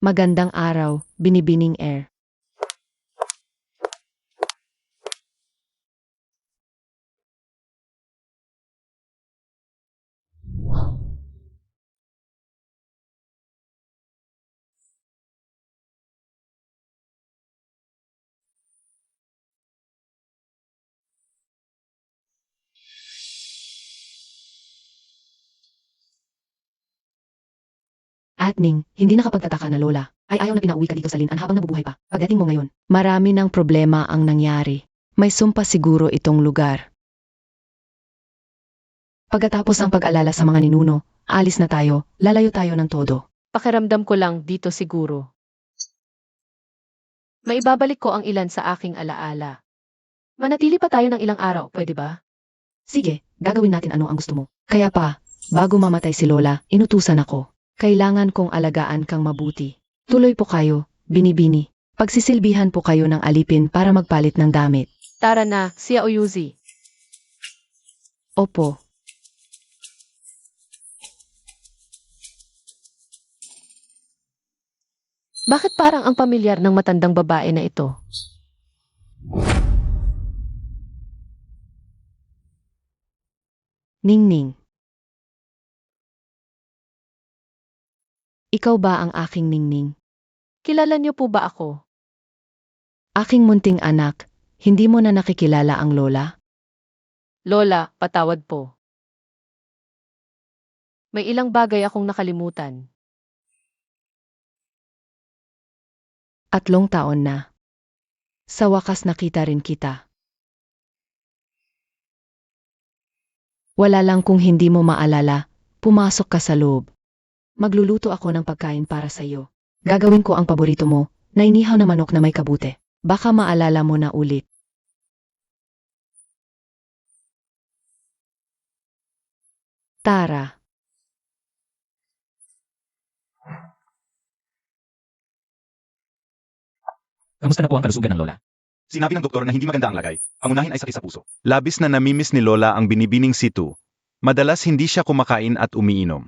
Magandang araw, binibining air. Atning, hindi nakapagtataka na Lola, ay ayaw na pinauwi ka dito sa Linan habang nabubuhay pa. Pagdating mo ngayon, marami ng problema ang nangyari. May sumpa siguro itong lugar. Pagkatapos ang pag-alala sa mga ninuno, alis na tayo, lalayo tayo ng todo. Pakiramdam ko lang dito siguro. Maibabalik ko ang ilan sa aking alaala. Manatili pa tayo ng ilang araw, pwede ba? Sige, gagawin natin ano ang gusto mo. Kaya pa, bago mamatay si Lola, inutusan ako. Kailangan kong alagaan kang mabuti. Tuloy po kayo, binibini. Pagsisilbihan po kayo ng alipin para magpalit ng damit. Tara na, Xiao Yuzi. Opo. Bakit parang ang pamilyar ng matandang babae na ito? Ningning. Ikaw ba ang aking ningning? Kilala niyo po ba ako? Aking munting anak, hindi mo na nakikilala ang Lola? Lola, patawad po. May ilang bagay akong nakalimutan. 3 taon na. Sa wakas nakita rin kita. Wala lang kung hindi mo maalala, pumasok ka sa loob. Magluluto ako ng pagkain para sa iyo. Gagawin ko ang paborito mo, na inihaw na manok na may kabute. Baka maalala mo na ulit. Tara. Kamusta na po ang kalusugan ng lola? Sinabi ng doktor na hindi maganda ang lagay. Pangunahin ay sakit sa puso. Labis na namimiss ni Lola ang binibining situ. Madalas hindi siya kumakain at umiinom.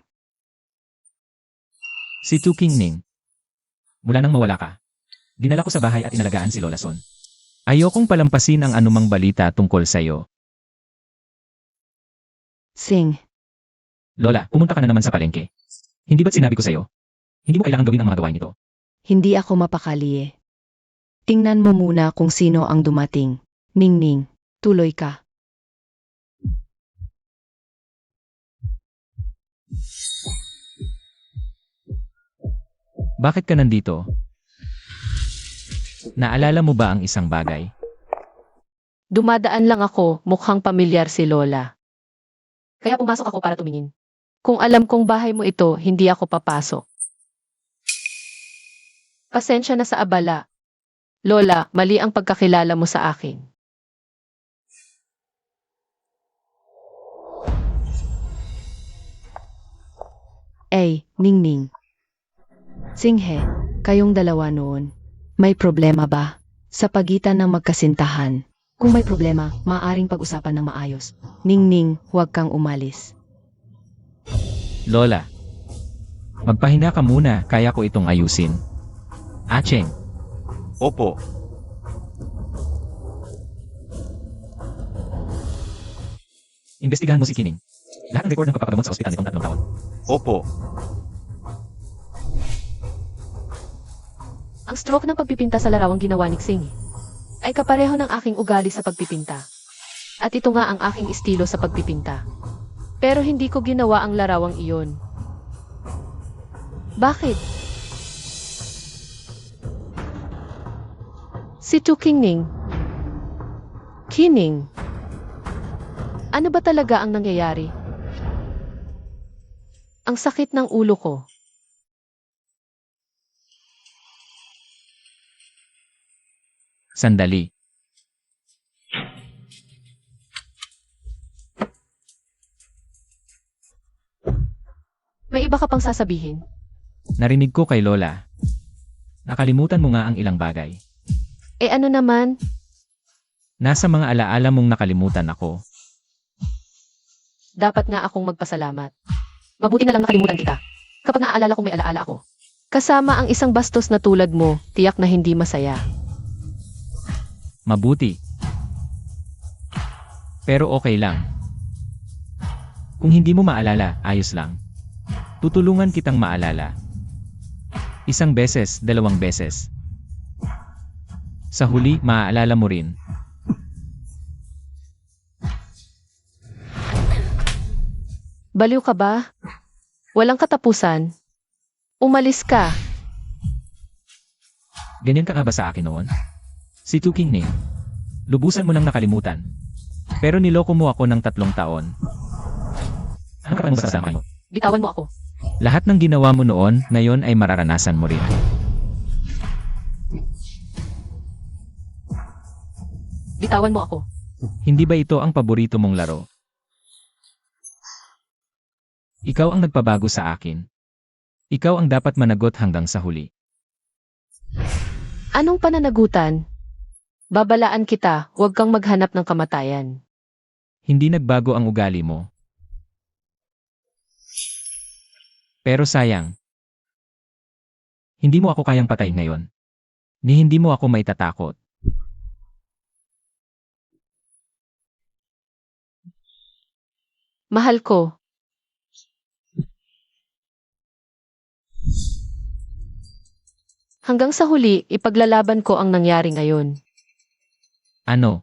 Si Tu King Ning. Mula nang mawala ka, dinala ko sa bahay at inalagaan si Lola Son. Ayokong palampasin ang anumang balita tungkol sa iyo. Sing. Lola, pumunta ka na naman sa palengke. Hindi ba't sinabi ko sa iyo? Hindi mo kailangan gawin ang mga gawain ito. Hindi ako mapakali eh. Tingnan mo muna kung sino ang dumating. Ningning, tuloy ka. Bakit ka nandito? Naalala mo ba ang isang bagay? Dumadaan lang ako, mukhang pamilyar si Lola. Kaya pumasok ako para tumingin. Kung alam kong bahay mo ito, hindi ako papasok. Pasensya na sa abala. Lola, mali ang pagkakilala mo sa akin. Ningning. Singhe, kayong dalawa noon. May problema ba? Sa pagitan ng magkasintahan. Kung may problema, maaaring pag-usapan ng maayos. Ningning, huwag kang umalis. Lola, magpahinga ka muna, kaya ko itong ayusin. Acheng, Opo, imbestigahan mo si Kining. Lahat ng record ng papagamot sa ospital nitong 3 taon. opo. Ang stroke ng pagpipinta sa larawang ginawa ni Xing ay kapareho ng aking ugali sa pagpipinta. At ito nga ang aking estilo sa pagpipinta. Pero hindi ko ginawa ang larawang iyon. Bakit? Si Tu Qingning. Kining. Ano ba talaga ang nangyayari? Ang sakit ng ulo ko. Sandali. May iba ka pang sasabihin? Narinig ko kay Lola. Nakalimutan mo nga ang ilang bagay. Ano naman? Nasa mga alaala mong nakalimutan ako. Dapat nga akong magpasalamat. Mabuti na lang nakalimutan kita. Kapag naaalala kong may alaala ako. Kasama ang isang bastos na tulad mo, tiyak na hindi masaya. Mabuti. Pero okay lang. Kung hindi mo maalala, ayos lang. Tutulungan kitang maalala. 1 beses, 2 beses. Sa huli, maaalala mo rin. Baliw ka ba? Walang katapusan. Umalis ka. Ganyan ka nga ba sa akin noon? Si Tu Qingning. Lubusan mo nang nakalimutan. Pero niloko mo ako ng 3 taon. Ano ka pang masasama mo? Bitawan mo ako. Lahat ng ginawa mo noon, ngayon ay mararanasan mo rin. Bitawan mo ako. Hindi ba ito ang paborito mong laro? Ikaw ang nagpabago sa akin. Ikaw ang dapat managot hanggang sa huli. Anong pananagutan? Babalaan kita, huwag kang maghanap ng kamatayan. Hindi nagbago ang ugali mo. Pero sayang. Hindi mo ako kayang patayin ngayon. Ni hindi mo ako maitatakot. Mahal ko. Hanggang sa huli, ipaglalaban ko ang nangyari ngayon. Ano?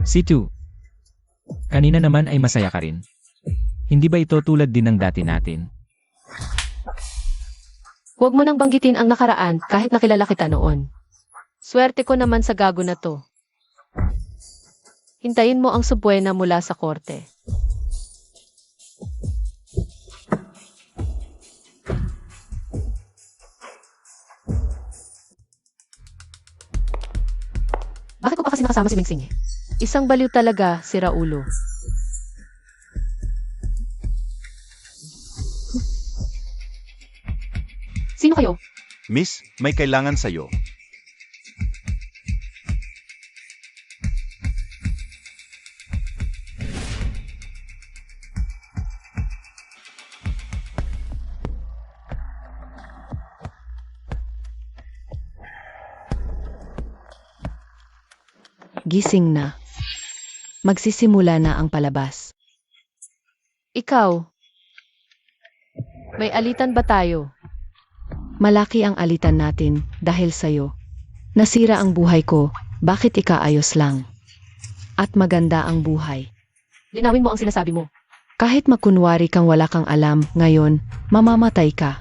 Si Tu. Kanina naman ay masaya ka rin. Hindi ba ito tulad din ng dati natin? Huwag mo nang banggitin ang nakaraan kahit nakilala kita noon. Swerte ko naman sa gago na to. Hintayin mo ang subwena mula sa korte. Bakit ko pa kasi nakasama si Mingsing? Isang baliw talaga, si Raulo. Sino kayo? Miss, may kailangan sa'yo. Gising na. Magsisimula na ang palabas. Ikaw. May alitan ba tayo? Malaki ang alitan natin dahil sa'yo. Nasira ang buhay ko, bakit ikaayos lang? At maganda ang buhay. Linawin mo ang sinasabi mo. Kahit makunwari kang wala kang alam, ngayon, mamamatay ka.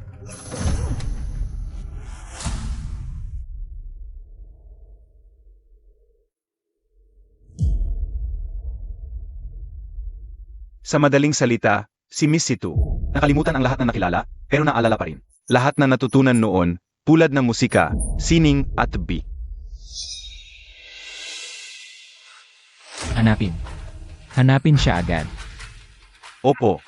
Sa madaling salita, si Miss Situ, nakalimutan ang lahat na nakilala, pero naalala pa rin. Lahat na natutunan noon, pulad ng musika, sining at beat. Hanapin. Hanapin siya agad. Opo,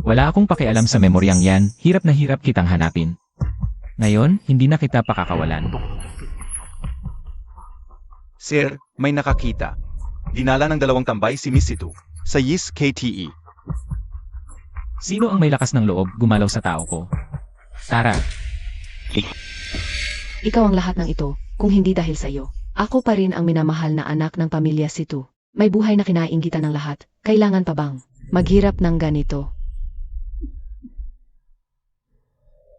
Wala akong pakialam sa memoryang yan, hirap na hirap kitang hanapin. Ngayon, hindi na kita pakakawalan. sir, may nakakita. Dinala ng 2 tambay si Miss Situ sa Yis KTE. Sino ang may lakas ng loob gumalaw sa tao ko? Tara, Ikaw ang lahat ng ito, kung hindi dahil sa'yo. Ako pa rin ang minamahal na anak ng pamilya Situ. May buhay na kinainggitan ng lahat, kailangan pa bang maghirap ng ganito?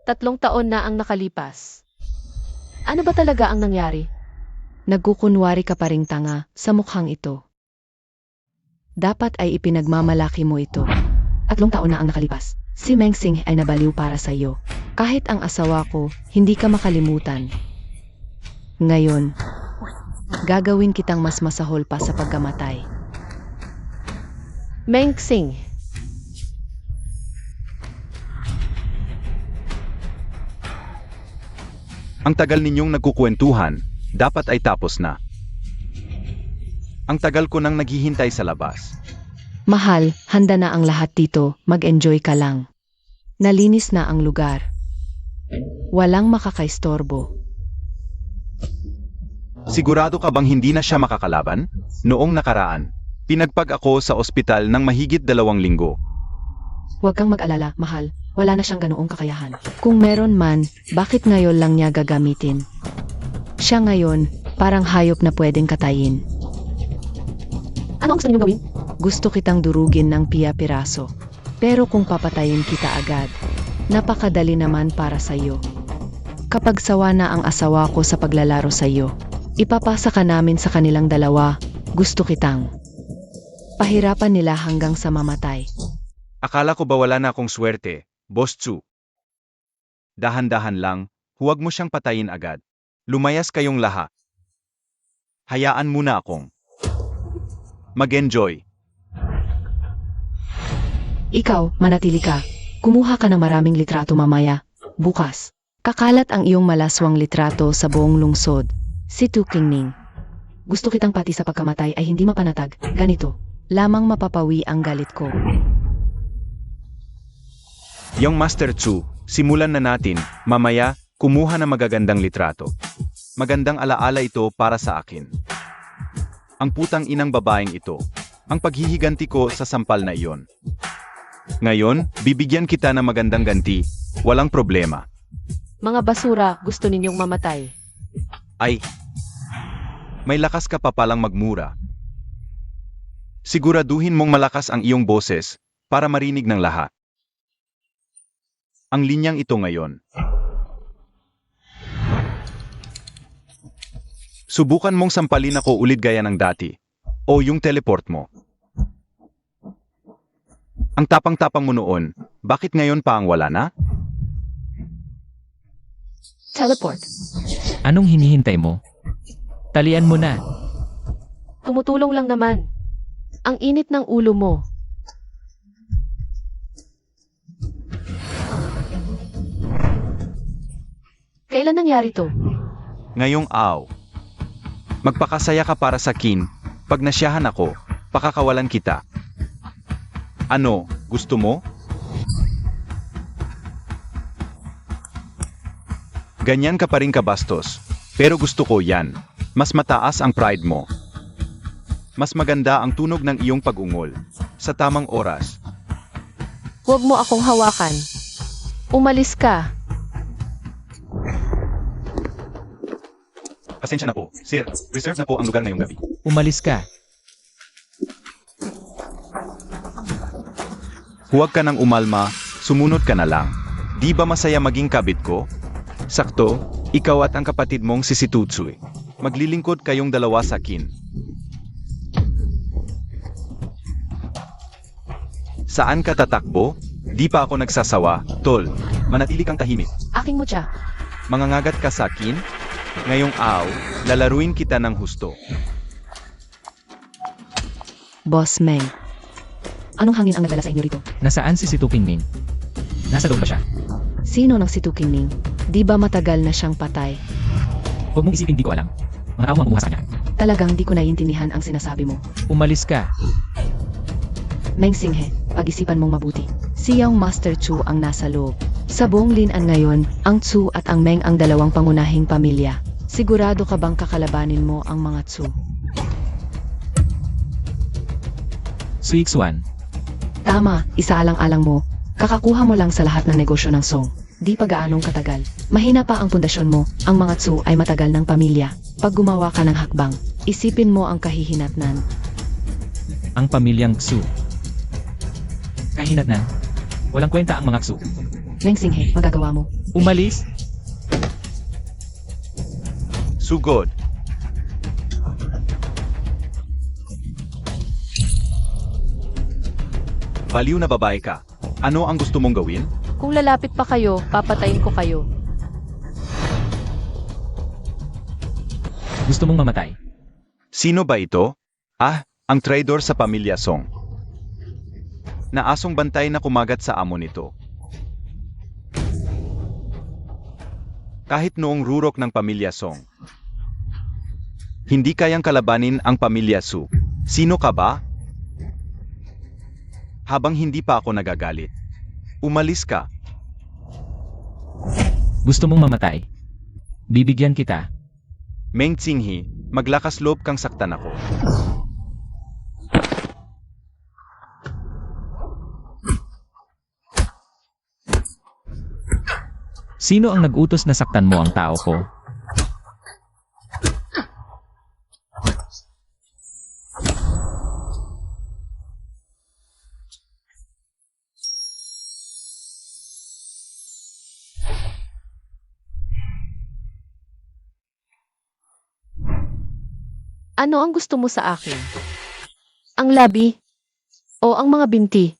3 taon na ang nakalipas. Ano ba talaga ang nangyari? Nagkukunwari ka pa ring tanga sa mukhang ito. Dapat ay ipinagmamalaki mo ito. 3 taon na ang nakalipas. Si Mengsing ay nabaliw para sa iyo. Kahit ang asawa ko, hindi ka makalimutan. Ngayon, gagawin kitang mas masahol pa sa pagkamatay. Mengsing. Ang tagal ninyong nagkukwentuhan, dapat ay tapos na. Ang tagal ko nang naghihintay sa labas. Mahal, handa na ang lahat dito, mag-enjoy ka lang. Nalinis na ang lugar. Walang makakaistorbo. Sigurado ka bang hindi na siya makakalaban? Noong nakaraan, pinagpag ako sa ospital ng mahigit 2 linggo. Huwag kang mag-alala, mahal. Wala na siyang ganoong kakayahan. Kung meron man, bakit ngayon lang niya gagamitin? Siya ngayon, parang hayop na pwedeng katayin. Ano ang gusto niyo gawin? Gusto kitang durugin ng piraso. Pero kung papatayin kita agad, napakadali naman para sa'yo. Kapag sawa na ang asawa ko sa paglalaro sa'yo, ipapasa ka namin sa kanilang dalawa, gusto kitang pahirapan nila hanggang sa mamatay. Akala ko ba wala na akong swerte, Boss Chu? Dahan-dahan lang, huwag mo siyang patayin agad. Lumayas kayong lahat. Hayaan muna akong mag-enjoy. Ikaw, manatili ka. Kumuha ka ng maraming litrato mamaya. Bukas. Kakalat ang iyong malaswang litrato sa buong lungsod. Si Tu Qingning. Gusto kitang pati sa pagkamatay ay hindi mapanatag. Ganito. Lamang mapapawi ang galit ko. Yung Master Chu, simulan na natin. Mamaya, kumuha ng magagandang litrato. Magandang alaala ito para sa akin. Ang putang inang babaeng ito. Ang paghihiganti ko sa sampal na iyon. Ngayon, bibigyan kita ng magandang ganti. Walang problema. Mga basura, gusto ninyong mamatay. Ay, may lakas ka pa palang magmura. Siguraduhin mong malakas ang iyong boses para marinig ng lahat. ang linyang ito ngayon. Subukan mong sampalin ako ulit gaya ng dati. O yung teleport mo. Ang tapang-tapang mo noon, bakit ngayon pa ang wala na? Teleport. Anong hinihintay mo? Talian mo na. Tumutulong lang naman. Ang init ng ulo mo. Kailan nangyari to? Ngayong aw. Magpakasaya ka para sa kin. Pag nasyahan ako, pakakawalan kita. Ano, gusto mo? Ganyan ka pa rin kabastos. Pero gusto ko yan. Mas mataas ang pride mo. Mas maganda ang tunog ng iyong pag-ungol. Sa tamang oras. Huwag mo akong hawakan. Umalis ka. Pasensya na po. Sir, reserve na po ang lugar ngayong gabi. Umalis ka. Huwag ka nang umalma, sumunod ka na lang. Di ba masaya maging kabit ko? Sakto, ikaw at ang kapatid mong si Tutsui. Maglilingkod kayong dalawa sa kin. Saan ka tatakbo? Di pa ako nagsasawa, tol. Manatili kang tahimik. Aking mutya. Mangangagat ka sa akin? Ngayong aw, lalaruin kita ng husto. Boss Meng. Anong hangin ang nagdala sa inyo rito? Nasaan si Tu Qingming? Nasa loob ba siya? Sino ng si Tu Qingming? Di ba matagal na siyang patay? Huwag mong isipin di ko alam. Mga tao ang buha sa kanya. Talagang di ko naiintindihan ang sinasabi mo. Umalis ka. Meng Singhe, pag-isipan mong mabuti. Siyang Master Chu ang nasa loob. Sa buong Linan ngayon, ang Chu at ang Meng ang dalawang pangunahing pamilya. Sigurado ka bang kakalabanin mo ang mga Chu? Suixuan. Tama, isaalang-alang mo. Kakakuha mo lang sa lahat ng negosyo ng Song. Di pa gaanong katagal. Mahina pa ang pundasyon mo, ang mga Chu ay matagal ng pamilya. Pag gumawa ka ng hakbang, isipin mo ang kahihinatnan. Ang pamilyang Xu. Kahinatnan. Walang kwenta ang mga Xu. Meng Singhe, magagawa mo. Umalis? Sugod. Baliw na babae ka. Ano ang gusto mong gawin? Kung lalapit pa kayo, papatayin ko kayo. Gusto mong mamatay? Sino ba ito? Ah, ang traidor sa pamilya Song. Naasong bantay na kumagat sa amo nito. Kahit noong rurok ng pamilya Song. Hindi kayang kalabanin ang pamilya Su. Sino ka ba? Habang hindi pa ako nagagalit. Umalis ka. Gusto mong mamatay? Bibigyan kita. Meng Qinghe, maglakas loob kang saktan ako. Sino ang nag-utos na saktan mo ang tao ko? Ano ang gusto mo sa akin? Ang labi? O ang mga binti?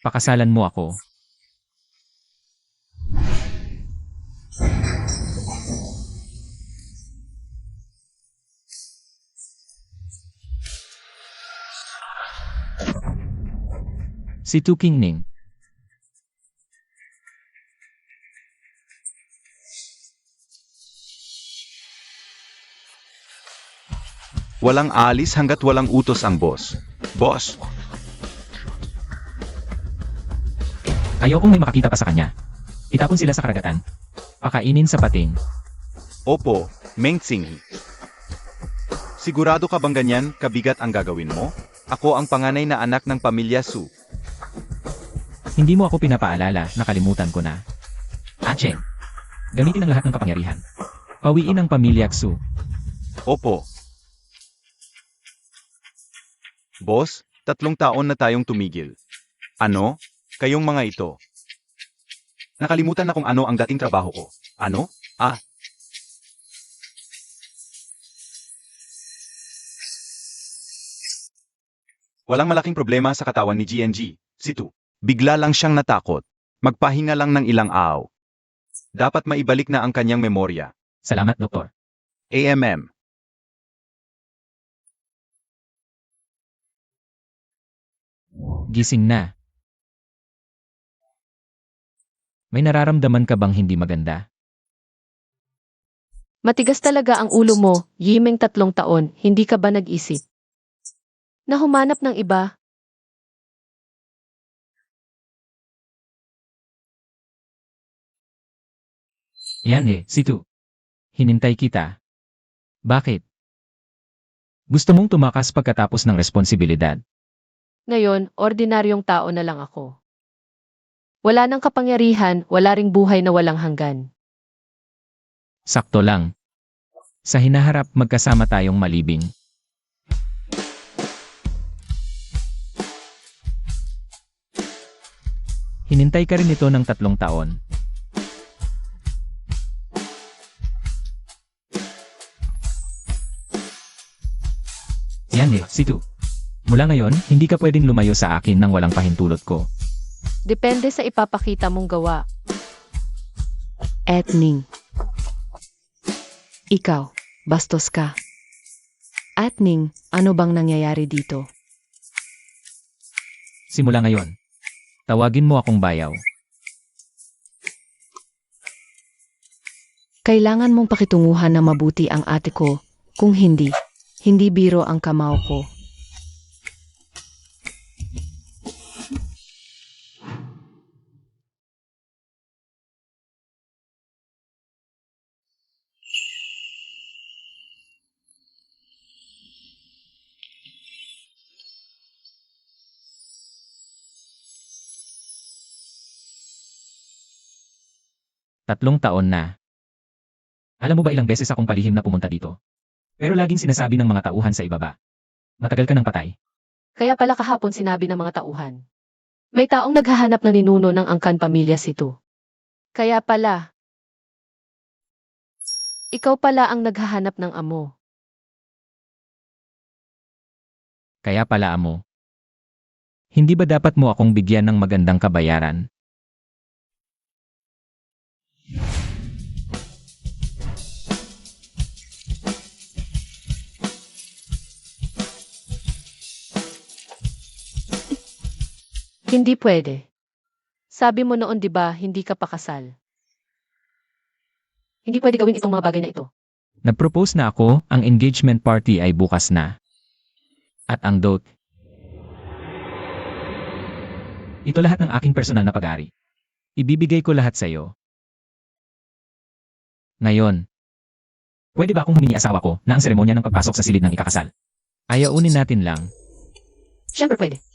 Pakasalan mo ako. Si Tu Qingming. Walang aalis hanggat walang utos ang boss. Boss! Ayokong may makakita pa sa kanya. Itapon sila sa karagatan. Pakainin sa pating. Opo, Meng Qinghe. Sigurado ka bang ganyan kabigat ang gagawin mo? Ako ang panganay na anak ng pamilya Su. Hindi mo ako pinapaalala, nakalimutan ko na. Cheng, gamitin ang lahat ng kapangyarihan. Pawiin ang pamilya Xu. Opo. Boss, 3 taon na tayong tumigil. Ano? Kayong mga ito. Nakalimutan na kung ano ang dating trabaho ko. Ano? Walang malaking problema sa katawan ni GNG, si Tu. Bigla lang siyang natakot. Magpahinga lang ng ilang araw. Dapat maibalik na ang kanyang memorya. Salamat, Doktor. AMM. Gising na. May nararamdaman ka bang hindi maganda? Matigas talaga ang ulo mo, Yimeng 3 taon, hindi ka ba nag-isip? Na humanap ng iba? Yan Situ. Hinintay kita. Bakit? Gusto mong tumakas pagkatapos ng responsibilidad. Ngayon, ordinaryong tao na lang ako. Wala nang kapangyarihan, wala ring buhay na walang hanggan. Sakto lang. Sa hinaharap magkasama tayong malibing. Hinintay ka rin ito ng 3 taon. Yan Situ. Mula ngayon, hindi ka pwedeng lumayo sa akin nang walang pahintulot ko. Depende sa ipapakita mong gawa. Etning. Ikaw, bastos ka. Etning, ano bang nangyayari dito? Simula ngayon, tawagin mo akong bayaw. Kailangan mong pakitunguhan na mabuti ang ate ko. Kung hindi, hindi biro ang kamao ko. Tatlong taon na. Alam mo ba ilang beses akong palihim na pumunta dito? Pero laging sinasabi ng mga tauhan sa ibaba. Matagal ka ng patay. Kaya pala kahapon sinabi ng mga tauhan. May taong naghahanap ng ninuno ng angkan pamilya Situ. Kaya pala. Ikaw pala ang naghahanap ng amo. Kaya pala amo. Hindi ba dapat mo akong bigyan ng magandang kabayaran? Hindi pwede. Sabi mo noon 'di ba, hindi ka pakasal. Hindi pwede gawin itong mga bagay na ito. Nag-propose na ako, ang engagement party ay bukas na. At ang dot. Ito lahat ng aking personal na pag-ari. Ibibigay ko lahat sa iyo. Ngayon, pwede ba akong humingi asawa ko na ang seremonya ng pagpasok sa silid ng ikakasal? Ayaunin natin lang. Siyempre pwede.